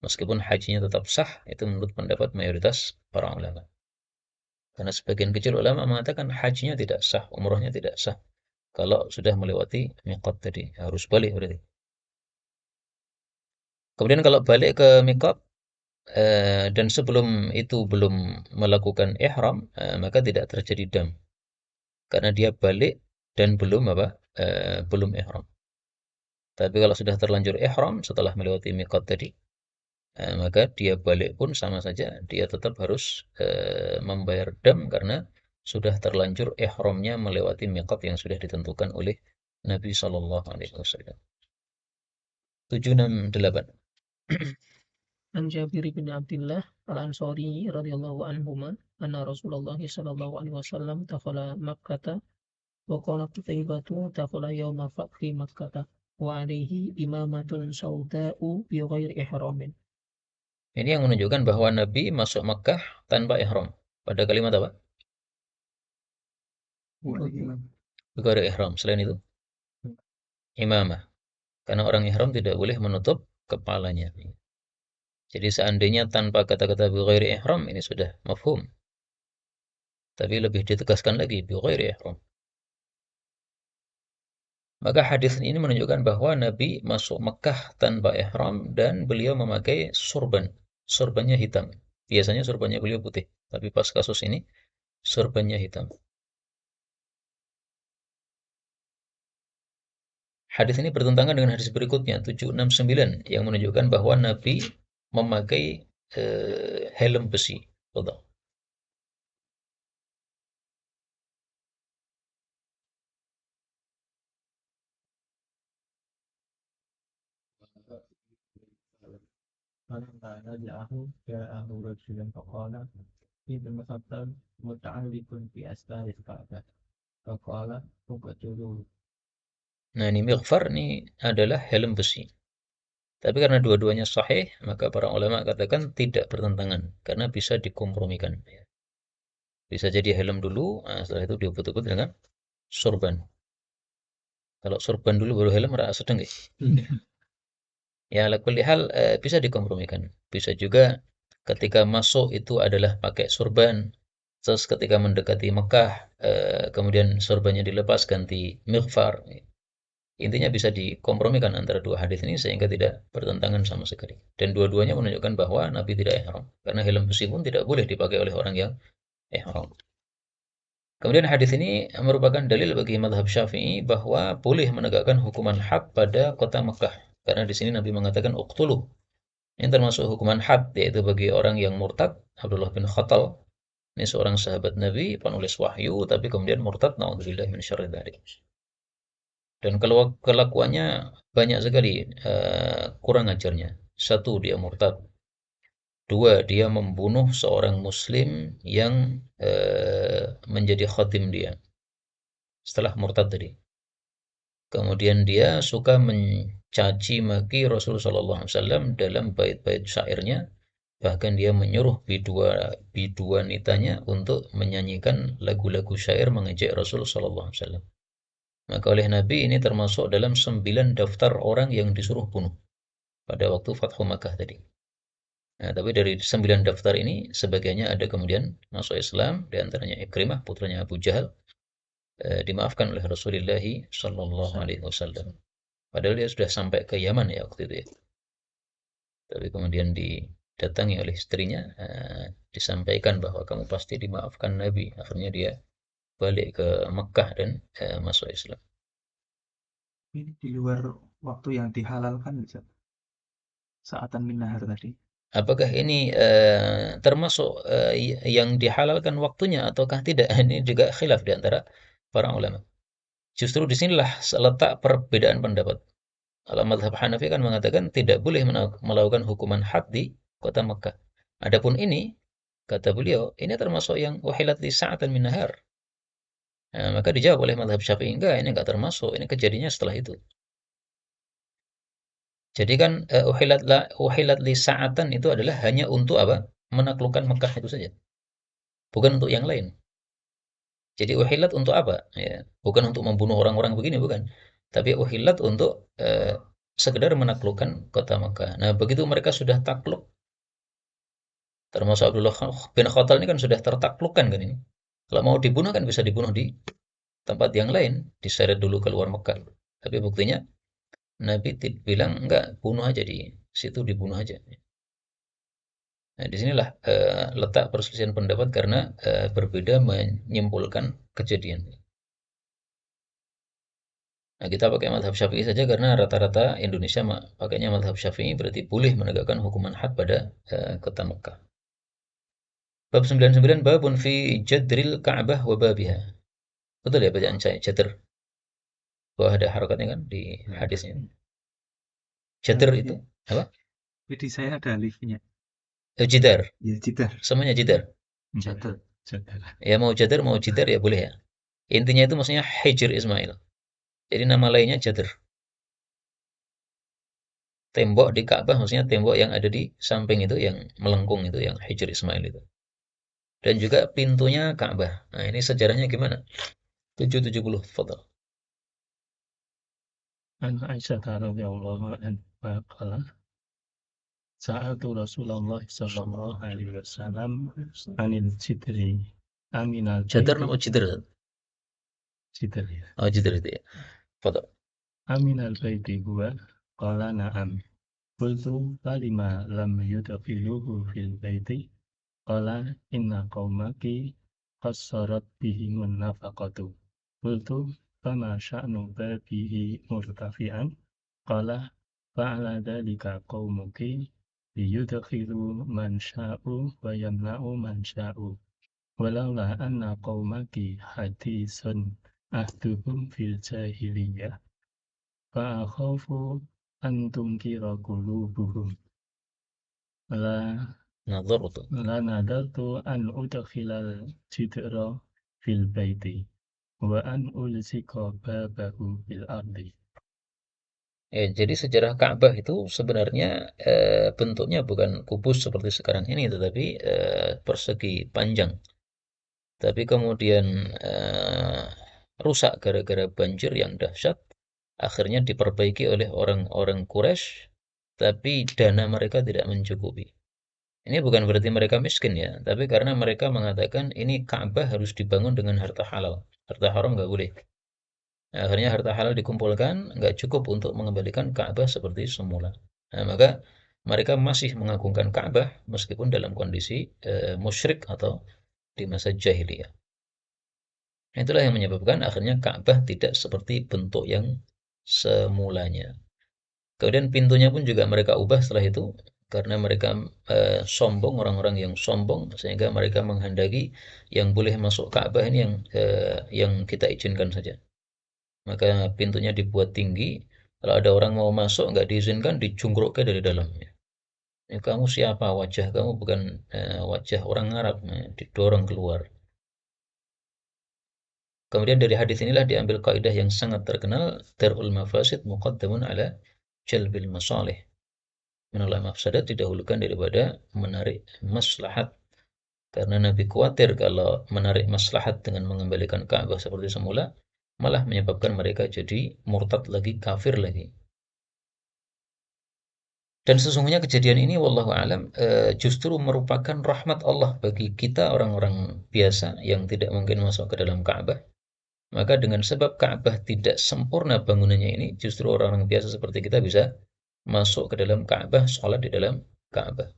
meskipun hajinya tetap sah. Itu menurut pendapat mayoritas para ulama. Karena sebagian kecil ulama mengatakan hajinya tidak sah, umrahnya tidak sah. Kalau sudah melewati miqat tadi, harus balik berarti. Kemudian kalau balik ke miqat, dan sebelum itu belum melakukan ihram, maka tidak terjadi dam. Karena dia balik dan belum belum ihram. Tapi kalau sudah terlanjur ihram setelah melewati miqat tadi, maka dia balik pun sama saja, dia tetap harus membayar dam karena sudah terlanjur ihramnya melewati miqat yang sudah ditentukan oleh Nabi sallallahu alaihi wasallam. 768. An Jabir bin Abdullah Al-Ansari radhiyallahu anhuma anna Rasulullah sallallahu alaihi wasallam dakhala Makkah wa qala Qutaibatu dakhala yawma fathi Makkah wa alaihi imamatun sauda'u bi ghairi ihramin. Ini yang menunjukkan bahwa Nabi masuk Makkah tanpa ihram. Pada kalimat apa? Bi ghairi ihram. Selain itu, imamah. Karena orang ihram tidak boleh menutup kepalanya. Jadi seandainya tanpa kata-kata bi ghairi ihram ini sudah mafhum. Tapi lebih ditegaskan lagi bi ghairi ihram. Maka hadis ini menunjukkan bahwa Nabi masuk Mekah tanpa ihram dan beliau memakai surban. Surbannya hitam. Biasanya surbannya beliau putih, tapi pas kasus ini surbannya hitam. Hadis ini bertentangan dengan hadis berikutnya 769 yang menunjukkan bahwa Nabi memakai helm besi. Betul. فلما رجعه جاءه رجل فقال ابن المخطب متعلق في أستار الكعبة فقال اقتلوه. Nah, ini mighfar ini adalah helm besi. Tapi karena dua-duanya sahih, maka para ulama katakan tidak bertentangan karena bisa dikompromikan. Bisa jadi helm dulu, setelah itu diikut-ikut dengan sorban. Kalau sorban dulu baru helm, rasa sedang ya. Ya, ala kulli hal bisa dikompromikan. Bisa juga ketika masuk itu adalah pakai sorban, terus ketika mendekati Mekah, kemudian sorbannya dilepas ganti mighfar. Intinya bisa dikompromikan antara dua hadis ini sehingga tidak bertentangan sama sekali. Dan dua-duanya menunjukkan bahwa Nabi tidak ihram. Karena helm besi pun tidak boleh dipakai oleh orang yang ihram. Kemudian hadis ini merupakan dalil bagi mazhab Syafi'i bahwa boleh menegakkan hukuman had pada kota Mekah. Karena di sini Nabi mengatakan uqtuluh. Ini termasuk hukuman had, yaitu bagi orang yang murtad. Abdullah bin Khattal, ini seorang sahabat Nabi, penulis wahyu, tapi kemudian murtad, na'udzubillah min syarri dzalik. Dan kelakuannya banyak sekali kurang ajarnya. Satu, dia murtad. Dua, dia membunuh seorang muslim yang menjadi khadim dia setelah murtad tadi. Kemudian dia suka mencaci maki Rasulullah SAW dalam bait-bait syairnya. Bahkan dia menyuruh biduanitanya untuk menyanyikan lagu-lagu syair mengejek Rasulullah SAW. Maka oleh Nabi ini termasuk dalam 9 daftar orang yang disuruh bunuh pada waktu Fathu Makkah tadi. Nah, tapi dari 9 daftar ini sebagiannya ada kemudian masuk Islam, di antaranya Ikrimah putranya Abu Jahal, dimaafkan oleh Rasulullah Shallallahu Alaihi Wasallam. Padahal dia sudah sampai ke Yaman ya waktu itu ya. Tapi kemudian didatangi oleh istrinya, disampaikan bahwa kamu pasti dimaafkan Nabi. Akhirnya dia balik ke Mekah dan masuk Islam. Ini di luar waktu yang dihalalkan bisa. Saatan min nahar tadi. Apakah ini termasuk yang dihalalkan waktunya ataukah tidak? Ini juga khilaf di antara para ulama. Justru disinilah letak perbedaan pendapat. Kalau mazhab Hanafi kan mengatakan tidak boleh melakukan hukuman had di kota Mekah. Adapun ini, kata beliau, ini termasuk yang uhilat li sa'atan min nahar. Nah, maka dijawab oleh mazhab Syafi'i, enggak, ini enggak termasuk, ini kejadiannya setelah itu. Jadi kan uhilat li sa'atan itu adalah hanya untuk apa? Menaklukkan Mekah itu saja. Bukan untuk yang lain. Jadi uhilat untuk apa? Ya, bukan untuk membunuh orang-orang begini, bukan. Tapi uhilat untuk sekedar menaklukkan kota Mekah. Nah, begitu mereka sudah takluk, termasuk Abdullah bin Khattal ini kan sudah tertaklukkan kan ini. Kalau mau dibunuh kan bisa dibunuh di tempat yang lain, diseret dulu keluar Mekah. Tapi buktinya Nabi bilang enggak, bunuh aja di situ, dibunuh aja. Nah, disinilah letak perselisihan pendapat karena berbeda menyimpulkan kejadian. Nah, kita pakai mazhab Syafi'i saja karena rata-rata Indonesia pakainya mazhab Syafi'i, berarti boleh menegakkan hukuman had pada kota Mekah. Bab 99, babun fi jadril Ka'bah wa babiha. Betul ya bacaan saya, jadr. Bahwa ada harokatnya kan di hadisnya. Jadr itu apa? Di saya ada alifnya. Jidar. Ya, jidar. Semuanya jidar. Jatuh. Ya mau jadar mau jidar ya boleh ya. Intinya itu maksudnya Hijr Ismail. Jadi nama lainnya jadar. Tembok di Ka'bah maksudnya tembok yang ada di samping itu yang melengkung itu yang Hijr Ismail itu. Dan juga pintunya Ka'bah. Nah, ini sejarahnya gimana? 770. Fadhal. An Aisyah radhiyallahu anha qala Sa'altu Rasulullah sallallahu alaihi wasallam anil jidri aminal Jadar baiti nama jidar. jidri Oh, jidar itu ya. Fadhal. aminal baiti huwa qala na'am qultu falima lam yudkhiluhu fil baiti qala inna qaumaki qassarat bihimun nafaqatu qultu fama sya'nu babihi murtafi'an qala fa'ala dhalika qaumuki liyudkhilu man sya'u wa yamna'u man sya'u walaula anna qaumaki hadisun ahduhum fil jahiliyah fa'akhafu an tunkira qulubuhum la Nadhartu. nadartu an udkhilal jidra fil baiti wa an ulsika babahu fil ardi. Ya, jadi sejarah Ka'bah itu sebenarnya bentuknya bukan kubus seperti sekarang ini, tetapi persegi panjang. Tapi kemudian rusak gara-gara banjir yang dahsyat. Akhirnya diperbaiki oleh orang-orang Quraisy, tapi dana mereka tidak mencukupi. Ini bukan berarti mereka miskin ya, tapi karena mereka mengatakan ini Ka'bah harus dibangun dengan harta halal. Harta haram nggak boleh. Akhirnya harta halal dikumpulkan, nggak cukup untuk mengembalikan Ka'bah seperti semula. Nah, maka mereka masih mengagungkan Ka'bah meskipun dalam kondisi musyrik atau di masa jahiliyah. Itulah yang menyebabkan akhirnya Ka'bah tidak seperti bentuk yang semulanya. Kemudian pintunya pun juga mereka ubah setelah itu karena mereka sombong, orang-orang yang sombong sehingga mereka menghendaki yang boleh masuk Ka'bah ini yang kita izinkan saja. Maka pintunya dibuat tinggi. Kalau ada orang mau masuk nggak diizinkan, dijungkruknya dari dalamnya. Ya, kamu siapa? Wajah kamu bukan wajah orang Arab. Nah, didorong keluar. Kemudian dari hadis inilah diambil kaidah yang sangat terkenal, darul mafasid muqaddamun ala jalbil masalih. Menolak mafsadat didahulukan daripada menarik maslahat. Karena Nabi khawatir kalau menarik maslahat dengan mengembalikan Ka'bah seperti semula, malah menyebabkan mereka jadi murtad lagi, kafir lagi. Dan sesungguhnya kejadian ini wallahu alam justru merupakan rahmat Allah bagi kita orang-orang biasa yang tidak mungkin masuk ke dalam Ka'bah. Maka dengan sebab Ka'bah tidak sempurna bangunannya ini, justru orang-orang biasa seperti kita bisa masuk ke dalam Ka'bah, sholat di dalam Ka'bah.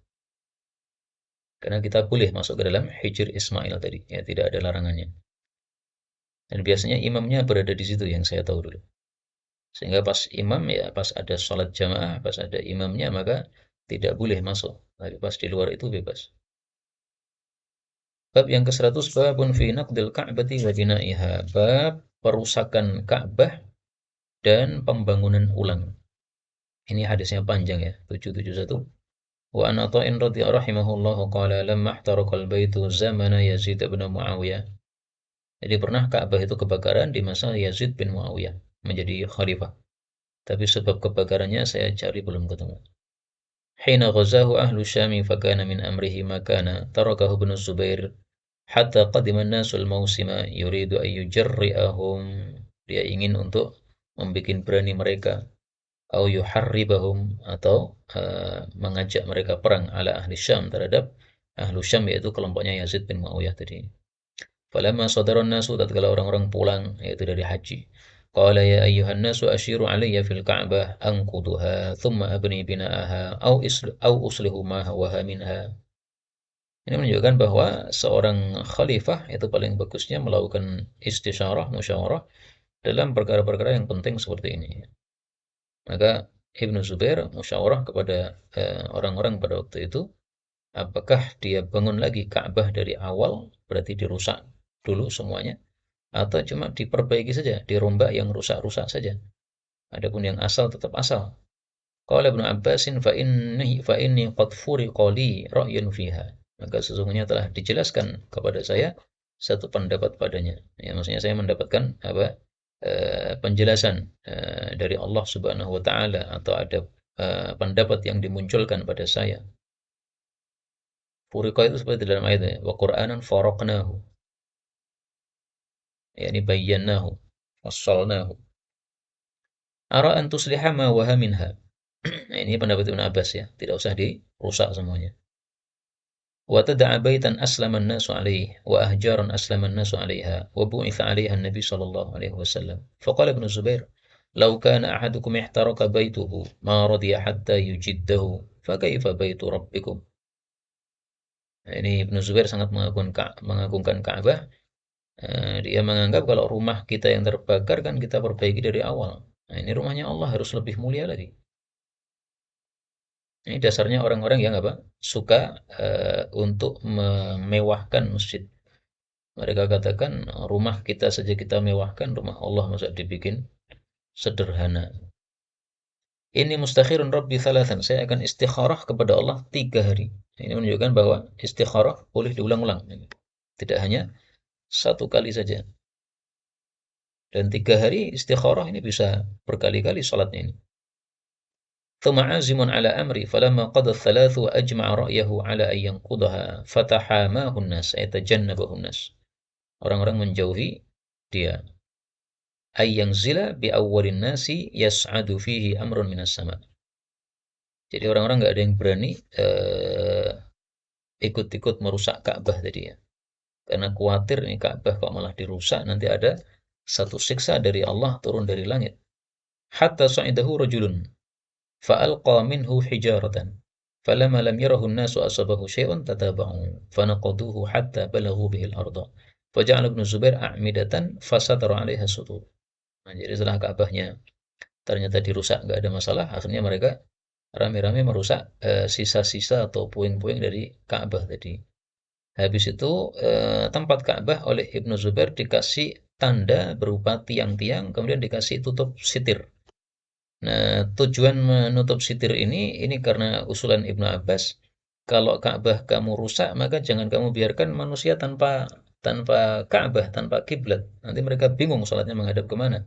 Karena kita boleh masuk ke dalam Hijr Ismail tadi, ya tidak ada larangannya. Dan biasanya imamnya berada di situ yang saya tahu dulu. Sehingga pas imam ya pas ada sholat jamaah, pas ada imamnya maka tidak boleh masuk. Tapi pas di luar itu bebas. Bab yang ke-100 babun fi naqdil ka'bati wa bina'iha. Bab perusakan Ka'bah dan pembangunan ulang. Ini hadisnya panjang ya, 771. Wa an Atha'in radhiyallahu rahimahullahu qala lamma ihtaraqal baitu zamana Yazid bin Muawiyah. Jadi pernah Ka'bah itu kebakaran di masa Yazid bin Muawiyah menjadi khalifah. Tapi sebab kebakarannya saya cari belum ketemu. Hina ghazahu ahlu Syami fakana min amrihi makana tarakahu ibn Zubair hatta qadima an-nasul mausima yuridu an yujarri'ahum. Dia ingin untuk membuat berani mereka au yuharribahum atau mengajak mereka perang ala ahli Syam terhadap ahlu Syam yaitu kelompoknya Yazid bin Muawiyah tadi. Falamma sadaran nasu tatkala orang-orang pulang yaitu dari haji. Qala ya ayyuhan nasu ashiru alayya fil Ka'bah anquduha thumma abni bina'aha au uslihu ma hawaha minha. Ini menunjukkan bahwa seorang khalifah itu paling bagusnya melakukan istisyarah, musyawarah dalam perkara-perkara yang penting seperti ini. Maka Ibnu Zubair musyawarah kepada orang-orang pada waktu itu, apakah dia bangun lagi Ka'bah dari awal, berarti dirusak dulu semuanya, atau cuma diperbaiki saja, dirombak yang rusak-rusak saja. Adapun yang asal tetap asal. Qala Ibnu Abbasin fa inni qad furiqa li ra'yun fiha. Maka sesungguhnya telah dijelaskan kepada saya satu pendapat padanya. Ya, maksudnya saya mendapatkan penjelasan dari Allah Subhanahu wa taala, atau ada pendapat yang dimunculkan pada saya. Furiqa itu seperti dalam ayat ya, wa Qur'anan faraqnahu. Yani bayyanahu, fassalnahu. Ara an tusliha ma waha minha. Nah, ini pendapat Ibnu Abbas ya, tidak usah dirusak semuanya. Wa tad'a baitan aslama an-nasu 'alaihi wa ahjaran aslama an-nasu 'alaiha wa bu'itha 'alaiha an-nabi sallallahu alaihi wasallam. Faqala Ibnu Zubair, "Law kana ahadukum ihtaraka baituhu ma radiya hatta yujiddahu, fa kaifa baitu rabbikum?" Nah, ini Ibnu Zubair sangat mengagungkan Ka'bah. Dia menganggap kalau rumah kita yang terbakar kan kita perbaiki dari awal. Nah, ini rumahnya Allah harus lebih mulia lagi. Ini dasarnya orang-orang yang suka untuk memewahkan masjid. Mereka katakan rumah kita saja kita mewahkan, rumah Allah masa dibikin sederhana. Ini mustakhirun Rabbi thalathan. Saya akan istikharah kepada Allah 3 hari. Ini menunjukkan bahwa istikharah boleh diulang-ulang. Tidak hanya 1 kali saja. Dan 3 hari istikharah ini bisa berkali-kali salatnya ini. ثم عازم على أمري فلما قضى الثلاث وأجمع رأيه على أن ينقضها فتحاماه الناس يتجنبه الناس. Orang-orang menjauhi dia. Ay yanzila bi awwalin nasi yas'adu fihi amrun minas sama. Jadi orang-orang enggak ada yang berani ikut-ikut merusak Ka'bah tadi ya. Karena khawatir ini Ka'bah kok malah dirusak, nanti ada satu siksa dari Allah turun dari langit. Hatta sa'idahu rajulun فألقى منه حجارة فلما لم يره الناس أصابه شيء تتابعوا فنقضوه حتى بلغوا به الأرض فجعل ابن الزبير أعمدة فستر عليها السطور. Nah, jadi setelah Ka'bahnya ternyata dirusak, nggak ada masalah, akhirnya mereka rame-rame merusak sisa-sisa atau puing-puing dari Ka'bah tadi. Habis itu tempat Ka'bah oleh Ibnu Zubair dikasih tanda berupa tiang-tiang, kemudian dikasih tutup sitir. Nah, tujuan menutup sitir ini karena usulan Ibnu Abbas, kalau Ka'bah kamu rusak, maka jangan kamu biarkan manusia tanpa Ka'bah, tanpa kiblat. Nanti mereka bingung salatnya menghadap kemana.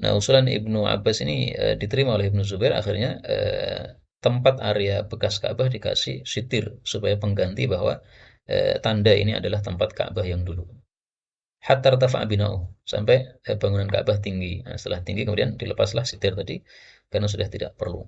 Nah, usulan Ibnu Abbas ini diterima oleh Ibnu Zubair, akhirnya tempat area bekas Ka'bah dikasih sitir supaya pengganti bahwa tanda ini adalah tempat Ka'bah yang dulu. Hatta irtafa'a bina'uh, sampai bangunan Ka'bah tinggi. Nah, setelah tinggi kemudian dilepaslah sitir tadi karena sudah tidak perlu.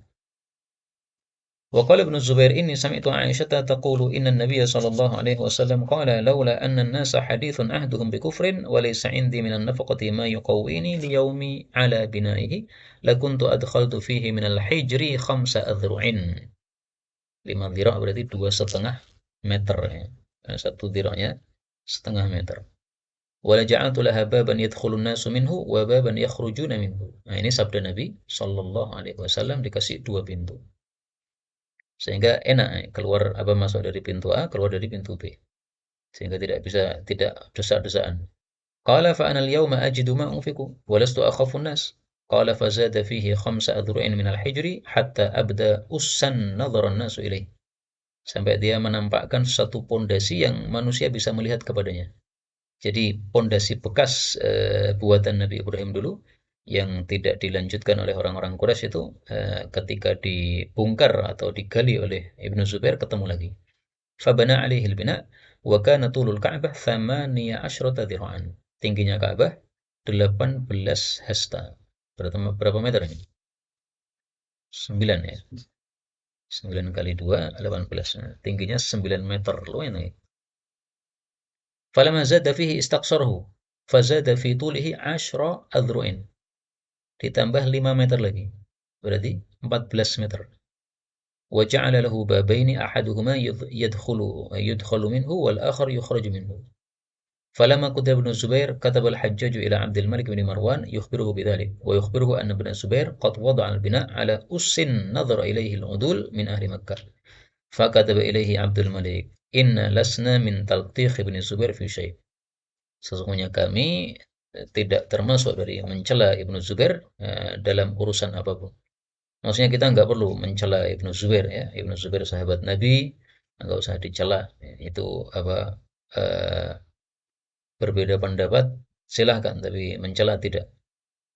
Wa qala Ibnu Zubair inni sami'tu Aisyah taqulu inna an-nabiy sallallahu alaihi wasallam qala laula anna an-nasa hadithun ahduhum bi kufrin wa laysa 'indi min an-nafaqati ma yuqawwini li yawmi 'ala bina'ihi lakuntu adkhaltu fihi min al-hijri 5 adhru'in. 5 dhira' berarti 2,5 meter ya. Satu dhira'nya setengah meter. Wala ja'altu laha baban yadkhulun nasu minhu wa baban yakhrujuna minhu. Nah, ini sabda Nabi sallallahu alaihi wasallam, dikasih 2 pintu. Sehingga enak keluar masuk dari pintu A, keluar dari pintu B. Sehingga tidak desak-desakan. Qala fa ana al-yawma ajidu ma unfiqu wa lastu akhafu an-nas. Qala fa zada fihi 5 adhru'in min al-hijri hatta abda ussan nadhara an-nasu ilaih. Sampai dia menampakkan satu pondasi yang manusia bisa melihat kepadanya. Jadi pondasi bekas buatan Nabi Ibrahim dulu yang tidak dilanjutkan oleh orang-orang Quraisy itu ketika dibongkar atau digali oleh Ibnu Zubair ketemu lagi. Fabana alaihi al-bina wa kana tulul Ka'bah 18 dhira'an. Tingginya Ka'bah 18 hasta. Berapa meter ini? 9 ya. 9 kali 2 18. Tingginya 9 meter lumayan ya. Falamma zada fihi istaqsarahu fazada fi tulihi 10 adhru'in. Ditambah 5 meter lagi. Berarti 14 meter. Wa ja'ala lahu babaini ahaduhuma yadkhulu minhu wal akhar yukhraju minhu. Falamma qada Ibnu Zubair kataba al-Hajjaj ila Abdul Malik bin Marwan yukhbiruhu bidzalik wa yukhbiruhu anna Ibnu Zubair qad wada'a al-bina' ala ussin nadhara ilayhi al-udul min ahli Makkah. Fakataba ilayhi Abdul Malik, inna lasna min talqikh Ibnu Zubair fi syai'. Sesungguhnya kami tidak termasuk dari mencela Ibnu Zubair dalam urusan apapun. Maksudnya kita nggak perlu mencela Ibnu Zubair ya. Ibnu Zubair sahabat Nabi, nggak usah dicela. Itu apa eh, berbeda pendapat silahkan, tapi mencela tidak.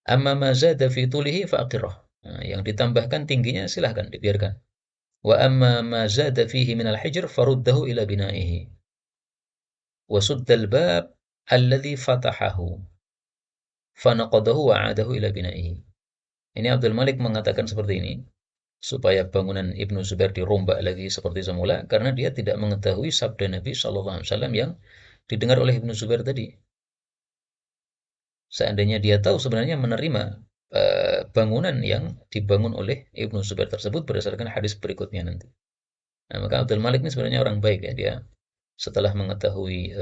Amma ma zada fi tulihi faqirah. Nah, yang ditambahkan tingginya silahkan dibiarkan. Wa amma ma zada fihi min al-hijr faruddahu ila bina'ihi. Wa suddal bab alladhi fatahahu fanaqadahu wa 'adahu ila bina'ihi. Ini Abdul Malik mengatakan seperti ini supaya bangunan Ibnu Zubair dirombak lagi seperti semula karena dia tidak mengetahui sabda Nabi sallallahu alaihi wasallam yang didengar oleh Ibnu Zubair tadi. Seandainya dia tahu sebenarnya menerima bangunan yang dibangun oleh Ibnu Zubair tersebut berdasarkan hadis berikutnya nanti. Nah, maka Abdul Malik ini sebenarnya orang baik ya, dia setelah mengetahui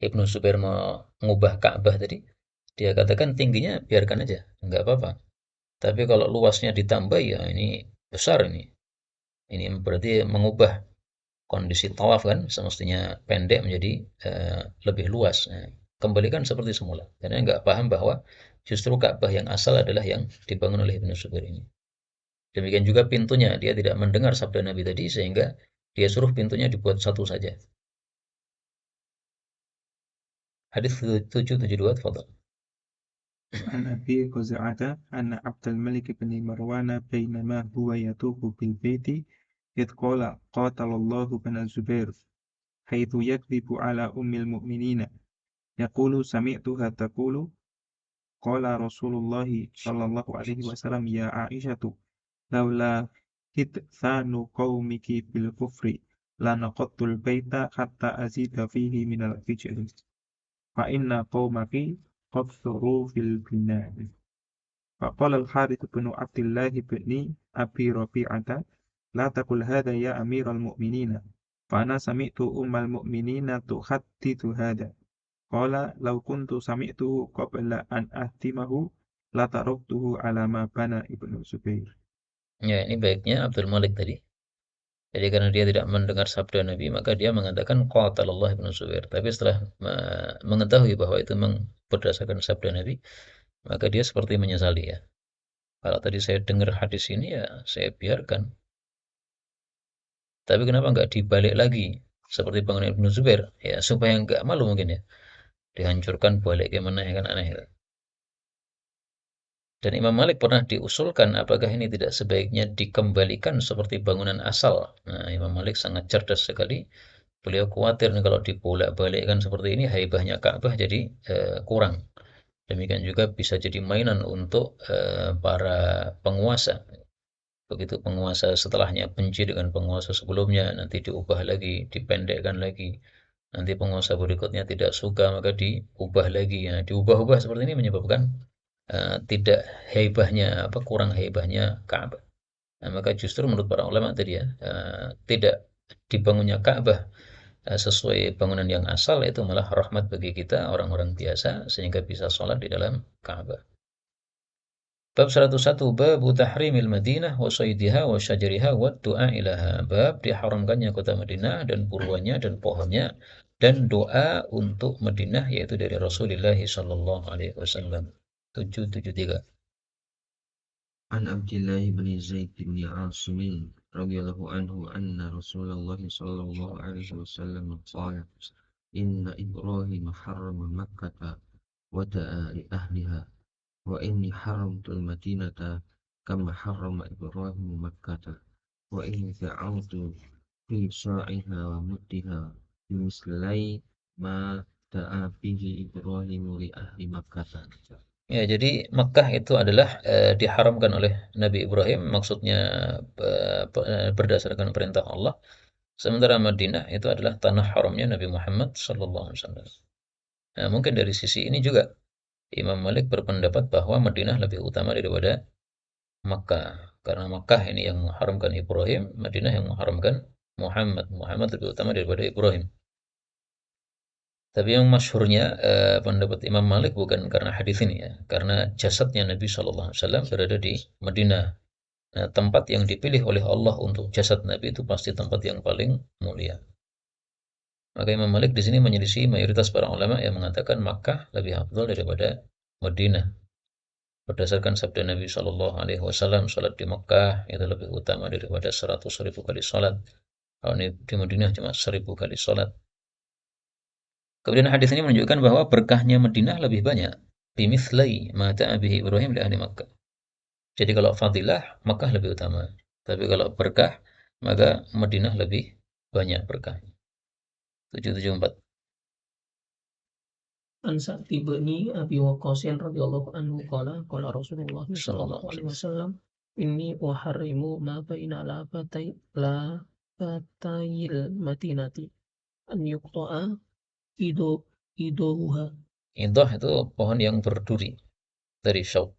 Ibnu Zubair mengubah Ka'bah tadi, dia katakan tingginya biarkan aja, nggak apa-apa. Tapi kalau luasnya ditambah ya ini besar ini. Ini berarti mengubah kondisi tawaf kan semestinya pendek menjadi lebih luas. Nah, kembalikan seperti semula. Karena nggak paham bahwa justru Ka'bah yang asal adalah yang dibangun oleh Ibnu Zubair ini. Demikian juga pintunya, dia tidak mendengar sabda Nabi tadi sehingga dia suruh pintunya dibuat satu saja. Hadis 772, tafadhal. عن أبي قزعة أن عبد الملك بن مروان بينما هو يطوف بالبيت إذ قال قاتل الله بن الزبير حيث يكذب على أم المؤمنين يقول سمعتها تقول قال رسول الله صلى الله عليه وسلم يا عائشة لولا كتثان قومك بالكفر لنقضت البيت حتى أزيد فيه من الفجر فإن قومك قصروا في البناء. فقال الحارث بن عبد الله بن أبي ربيعة لا تقل هذا يا أمير المؤمنين فأنا سمعت أم المؤمنين تحدث هذا. قال لو كنت سمعته قبل أن أهتمه لتركته على ما بنى ابن الزبير. Ya, ini baiknya Abdul Malik tadi. Jadi karena dia tidak mendengar sabda Nabi, maka dia mengatakan qatalallah Ibnu Zubair. Tapi setelah mengetahui bahwa itu memang berdasarkan sabda Nabi, maka dia seperti menyesali ya. Kalau tadi saya dengar hadis ini ya saya biarkan. Tapi kenapa nggak dibalik lagi seperti bangunan Ibnu Zubair? Ya supaya nggak malu mungkin ya. Dihancurkan balik gimana ya kan aneh. Dan Imam Malik pernah diusulkan apakah ini tidak sebaiknya dikembalikan seperti bangunan asal. Nah, Imam Malik sangat cerdas sekali. Beliau khawatir nih kalau dibolak-balikkan seperti ini haibahnya Ka'bah jadi kurang. Demikian juga bisa jadi mainan untuk para penguasa. Begitu penguasa setelahnya benci dengan penguasa sebelumnya, nanti diubah lagi, dipendekkan lagi. Nanti penguasa berikutnya tidak suka, maka diubah lagi. Nah, diubah-ubah seperti ini menyebabkan tidak haibahnya, kurang haibahnya Ka'bah. Nah, maka justru menurut para ulama tadi ya, tidak dibangunnya Ka'bah sesuai bangunan yang asal itu malah rahmat bagi kita orang-orang biasa sehingga bisa sholat di dalam Ka'bah. Bab 101 bab tahrimil Madinah wa saydiha wa syajariha wa du'a ilaha. Bab diharamkannya kota Madinah dan buruannya dan pohonnya dan doa untuk Madinah yaitu dari Rasulullah sallallahu alaihi wasallam. 773. An Abdullah bin Zaid bin Asim radhiyallahu anhu anna Rasulullah sallallahu alaihi wasallam qala inna Ibrahim harrama Makkah wa da'a li ahliha wa inni haramtul Madinata kama harrama Ibrahim Makkah wa inni da'awtu fi sa'iha wa muddiha bimislai ma da'a bihi Ibrahim li ahli Makkah. Ya, jadi Makkah itu adalah diharamkan oleh Nabi Ibrahim, maksudnya berdasarkan perintah Allah. Sementara Madinah itu adalah tanah haramnya Nabi Muhammad sallallahu alaihi wasallam. Nah, mungkin dari sisi ini juga Imam Malik berpendapat bahwa Madinah lebih utama daripada Makkah. Karena Makkah ini yang mengharamkan Ibrahim, Madinah yang mengharamkan Muhammad. Muhammad lebih utama daripada Ibrahim. Tapi yang masyhurnya pendapat Imam Malik bukan karena hadis ini ya, karena jasadnya Nabi sallallahu alaihi wasallam berada di Madinah. Nah, tempat yang dipilih oleh Allah untuk jasad Nabi itu pasti tempat yang paling mulia. Maka Imam Malik di sini menyelisih mayoritas para ulama yang mengatakan Makkah lebih afdal daripada Madinah. Berdasarkan sabda Nabi Shallallahu Alaihi Wasallam, salat di Mekah itu lebih utama daripada 100.000 kali salat. Kalau ini di Madinah cuma 1.000 kali salat. Kemudian hadis ini menunjukkan bahwa berkahnya Madinah lebih banyak. Bimithlai ma ta'a bihi Ibrahim li ahli Makkah. Jadi kalau fadilah, Makkah lebih utama. Tapi kalau berkah, maka Madinah lebih banyak berkahnya. 774. An Sa'd bin Abi Waqqas radhiyallahu anhu qala qala Rasulullah sallallahu alaihi wasallam inni uharrimu ma baina labatayil madinati an yuqta'a iduha Idah itu pohon yang berduri dari syauk.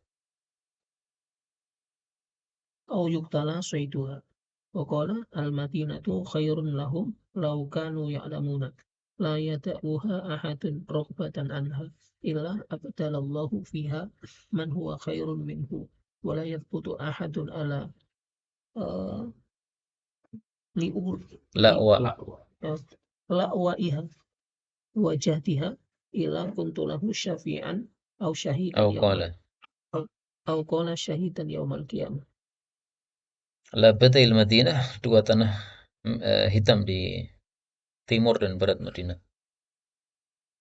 au yuqtala sayduha wa qala al madinatu khairun lahum law kanu ya'lamuna la yata'uha ahadun raghbatan anha illa abdalallahu fiha man huwa khairun minhu wa la yathbutu ahadun ala li'ur La'wa. la'waiha wajahtiha ila kuntu lahu syafi'an au syahidan Au qala. au qala syahidan yaumal qiyamah. Labatil Madinah, dua tanah hitam di timur dan barat Madinah.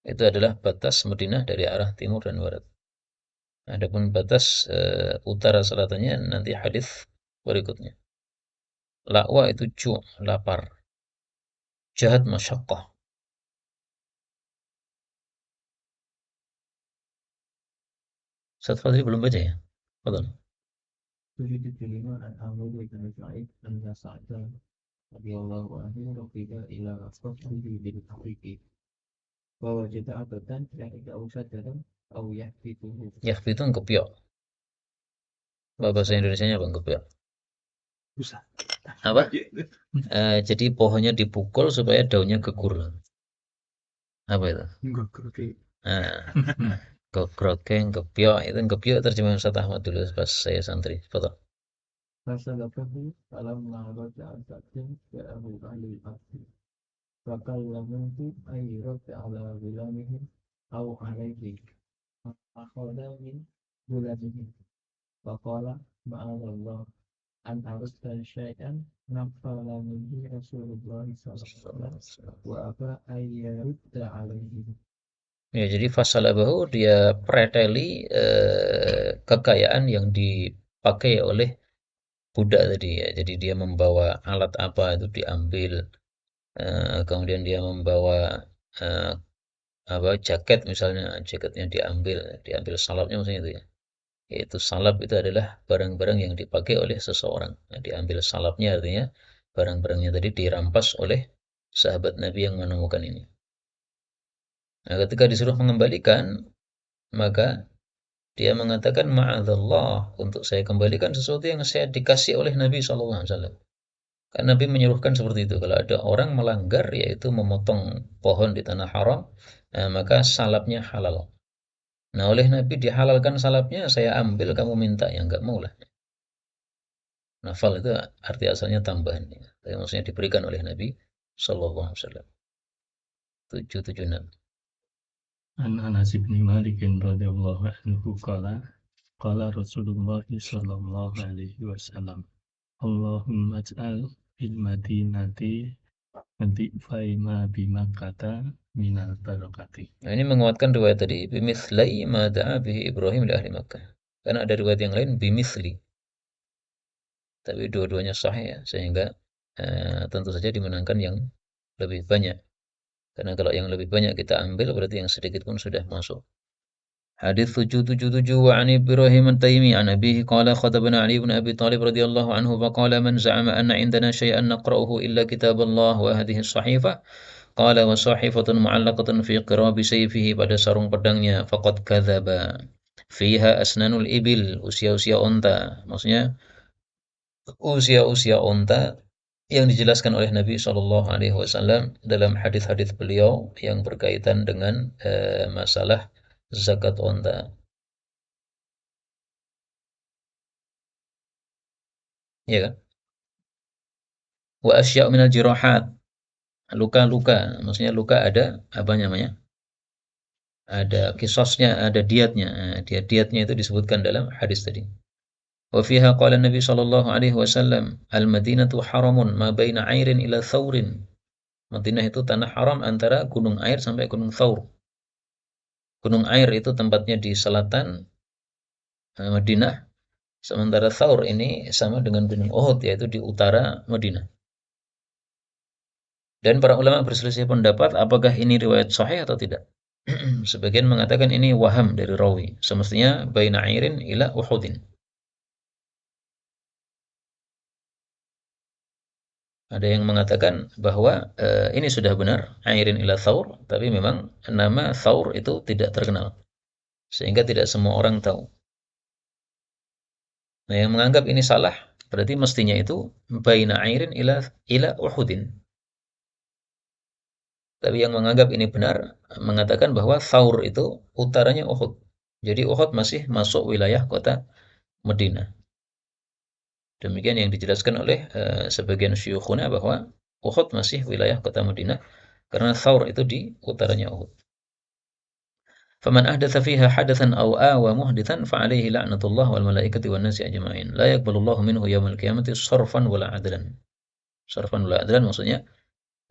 Itu adalah batas Madinah dari arah timur dan barat. Adapun batas utara selatannya nanti hadis berikutnya. La'wa itu lapar. Jahat masyaqqah. Ustaz Fadli belum baca ya? Betul. 775 an Amr bin Sa'id an Sa'd radhiyallahu anhu rafiqa ila Rasulih bil Aqiqi wa wajada abadan ya'ida usadaran aw yahbituhu. Yakhfi itu ngepiok. Bahasa Indonesianya apa ngepiok? Susah. Apa? Jadi pohonnya dipukul supaya daunnya gegur. Apa itu? Enggak ngerti. Gogrokeng, gepiok. Itu gepiok terjemahan Ustaz Ahmad dulu pas saya santri. Betul. Fasalafahu falam ma'raja al-fatin ja'ahu ahli al-fatin fakallamuhu ayyurad ala gulamihim aw alaihi akhada min gulamihim faqala ma'adallah an arustan syai'an nafala minhi Rasulullah sallallahu alaihi wasallam wa aba ayyarudda alaihi. Ya, jadi fasalabahu dia preteli kekayaan yang dipakai oleh budak tadi ya. Jadi dia membawa alat apa itu diambil, kemudian dia membawa jaket misalnya, jaketnya diambil salapnya maksudnya itu ya. Yaitu salap itu adalah barang-barang yang dipakai oleh seseorang. Nah, diambil salapnya artinya barang-barangnya tadi dirampas oleh sahabat Nabi yang menemukan ini. Nah, ketika disuruh mengembalikan, maka dia mengatakan ma'adzallah, untuk saya kembalikan sesuatu yang saya dikasih oleh Nabi SAW. Karena Nabi menyuruhkan seperti itu. Kalau ada orang melanggar, yaitu memotong pohon di tanah haram, maka salapnya halal. Nah, oleh Nabi dihalalkan salapnya, saya ambil, kamu minta, ya enggak mau lah. Nafal itu arti asalnya tambahan. Tapi maksudnya diberikan oleh Nabi SAW. 776. An Anas bin Malik radhiyallahu anhu qala Rasulullah sallallahu alaihi wasallam Allahumma ij'al bil madinati dhifai ma bi Makkah minal barakati. Nah, ini menguatkan riwayat tadi bimithlai ma da'a bihi Ibrahim li ahli Makkah. Karena ada riwayat yang lain bimithli. Tapi dua-duanya sahih ya, sehingga tentu saja dimenangkan yang lebih banyak. Karena kalau yang lebih banyak kita ambil, berarti yang sedikit pun sudah masuk. Hadis 777 wa an Ibrahim at-Taimi an abihi qala khatabana Ali bin Abi Thalib radhiyallahu anhu fa qala man za'ama anna indana shay'an naqra'uhu illa kitab Allah wa hadhihi as-sahifah qala wa sahifatun mu'allaqatun fi qirabi sayfihi, pada sarung pedangnya, faqad kadzaba fiha asnanul ibil, usia-usia unta, maksudnya usia-usia unta yang dijelaskan oleh Nabi Shallallahu Alaihi Wasallam dalam hadis-hadis beliau yang berkaitan dengan masalah zakat unta. Ya kan? Wa asya' minal jirahat, luka-luka, maksudnya luka ada apa namanya? ada kisosnya, ada diatnya. Nah, diatnya itu disebutkan dalam hadis tadi. Wa fiha qala Nabi sallallahu alaihi wasallam, "Al-Madinatu haramun ma baina 'airin ila thawrin." Madinah itu tanah haram antara gunung air sampai gunung Thaur. Gunung air itu tempatnya di selatan Madinah, sementara Thaur ini sama dengan gunung Uhud, yaitu di utara Madinah. Dan para ulama berselisih pendapat apakah ini riwayat sahih atau tidak. Sebagian mengatakan ini waham dari rawi. Semestinya baina airin ila Uhudin. Ada yang mengatakan bahwa ini sudah benar airin ila Thaur, tapi memang nama Thaur itu tidak terkenal. Sehingga tidak semua orang tahu. Nah, yang menganggap ini salah berarti mestinya itu baina airin ila Uhudin. Tapi yang menganggap ini benar mengatakan bahwa Thaur itu utaranya Uhud. Jadi Uhud masih masuk wilayah kota Madinah. Demikian yang dijelaskan oleh sebagian syukhuna bahwa Uhud masih wilayah kota Madinah karena Thaur itu di utaranya Uhud. Faman ahdatsa fiha hadatsan aw awa muhditsan fa alaihi la'natullah wal malaikati wan nasi ajma'in. La yaqbalullahu minhu yaumil qiyamati sarfan wala adlan. Sarfan wala adlan maksudnya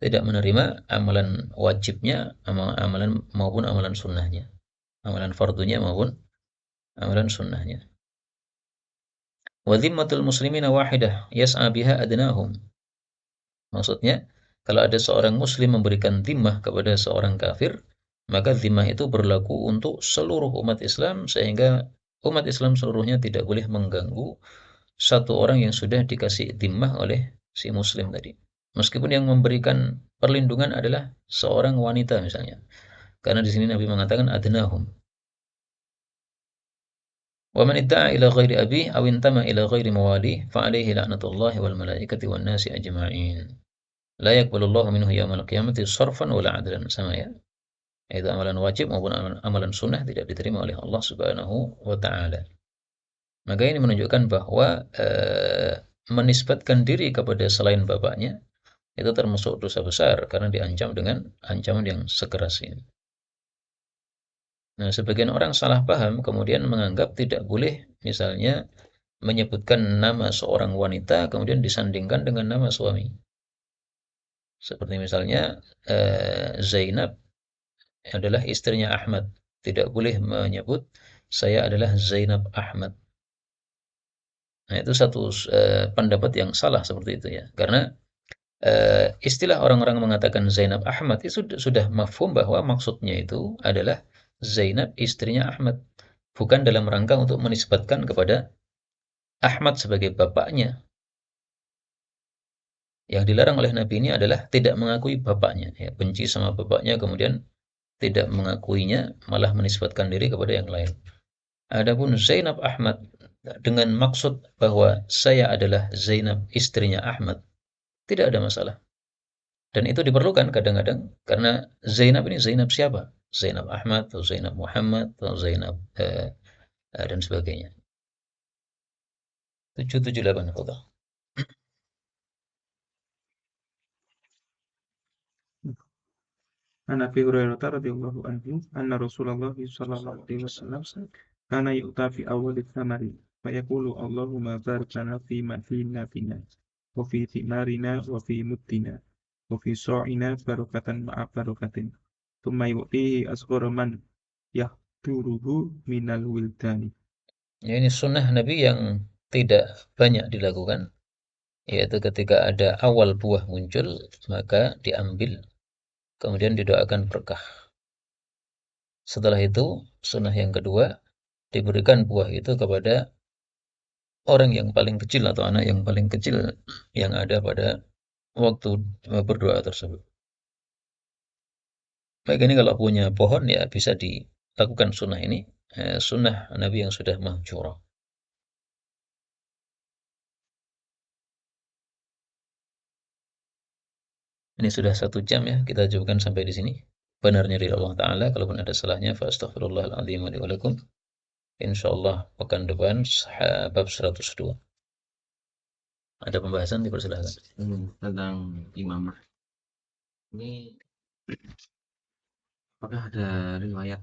tidak menerima amalan wajibnya, amalan maupun amalan sunnahnya, amalan fardunya maupun amalan sunnahnya. Wa dhimmatul muslimina wahidah yas'a biha adnahum. Maksudnya, kalau ada seorang muslim memberikan dhimmah kepada seorang kafir, maka dhimmah itu berlaku untuk seluruh umat Islam sehingga umat Islam seluruhnya tidak boleh mengganggu satu orang yang sudah dikasih dhimmah oleh si muslim tadi. Meskipun yang memberikan perlindungan adalah seorang wanita misalnya. Karena di sini Nabi mengatakan adnahum. Wa man idda'a ila ghairi abihi aw intama ila ghairi mawalihi fa alayhi la'natullahi wal malaikati wan nasi ajma'in. La yaqbalullahu minhu yaumal qiyamati sarfan wala 'adlan, sama ya. Itu amalan wajib maupun amalan sunnah tidak diterima oleh Allah Subhanahu wa taala. Maka ini menunjukkan bahwa menisbatkan diri kepada selain bapaknya itu termasuk dosa besar karena diancam dengan ancaman yang sekeras ini. Nah, sebagian orang salah paham kemudian menganggap tidak boleh misalnya menyebutkan nama seorang wanita kemudian disandingkan dengan nama suami. Seperti misalnya Zainab adalah istrinya Ahmad. Tidak boleh menyebut saya adalah Zainab Ahmad. Nah, itu satu pendapat yang salah seperti itu ya. Karena istilah orang-orang mengatakan Zainab Ahmad itu sudah mafhum bahwa maksudnya itu adalah Zainab istrinya Ahmad, bukan dalam rangka untuk menisbatkan kepada Ahmad sebagai bapaknya. Yang dilarang oleh Nabi ini adalah tidak mengakui bapaknya, ya, benci sama bapaknya kemudian tidak mengakuinya, malah menisbatkan diri kepada yang lain. Adapun Zainab Ahmad dengan maksud bahwa saya adalah Zainab istrinya Ahmad, tidak ada masalah. Dan itu diperlukan kadang-kadang karena Zainab ini Zainab siapa? Zainab Ahmad atau Zainab Muhammad atau Zainab dan sebagainya. 778 Fadhil. An Abi Hurairah radhiyallahu anhu anna Rasulullah sallallahu alaihi wasallam kana yu'ta fi awwal thamari fa yaqulu Allahumma barik lana fi ma fina wa fi thimarina wa fi muttina wa fi sa'ina barakatan ma'a barakatin thumma yu'tihi asghara man yahturuhu minal wildani. Ya, ini sunnah Nabi yang tidak banyak dilakukan, yaitu ketika ada awal buah muncul maka diambil kemudian didoakan berkah. Setelah itu sunnah yang kedua diberikan buah itu kepada orang yang paling kecil atau anak yang paling kecil yang ada pada waktu berdoa tersebut. Baik, ini kalau punya pohon ya bisa dilakukan sunnah ini, sunnah Nabi yang sudah mahjurah. Ini sudah 1 jam ya, kita cukupkan sampai di sini. Benarnya dari Allah Ta'ala, kalaupun ada salahnya, fa astaghfirullahaladzim wa li wa lakum. Insyaallah pekan depan bab 102. Ada pembahasan, dipersilakan. Tentang imamah ini, apakah ada riwayat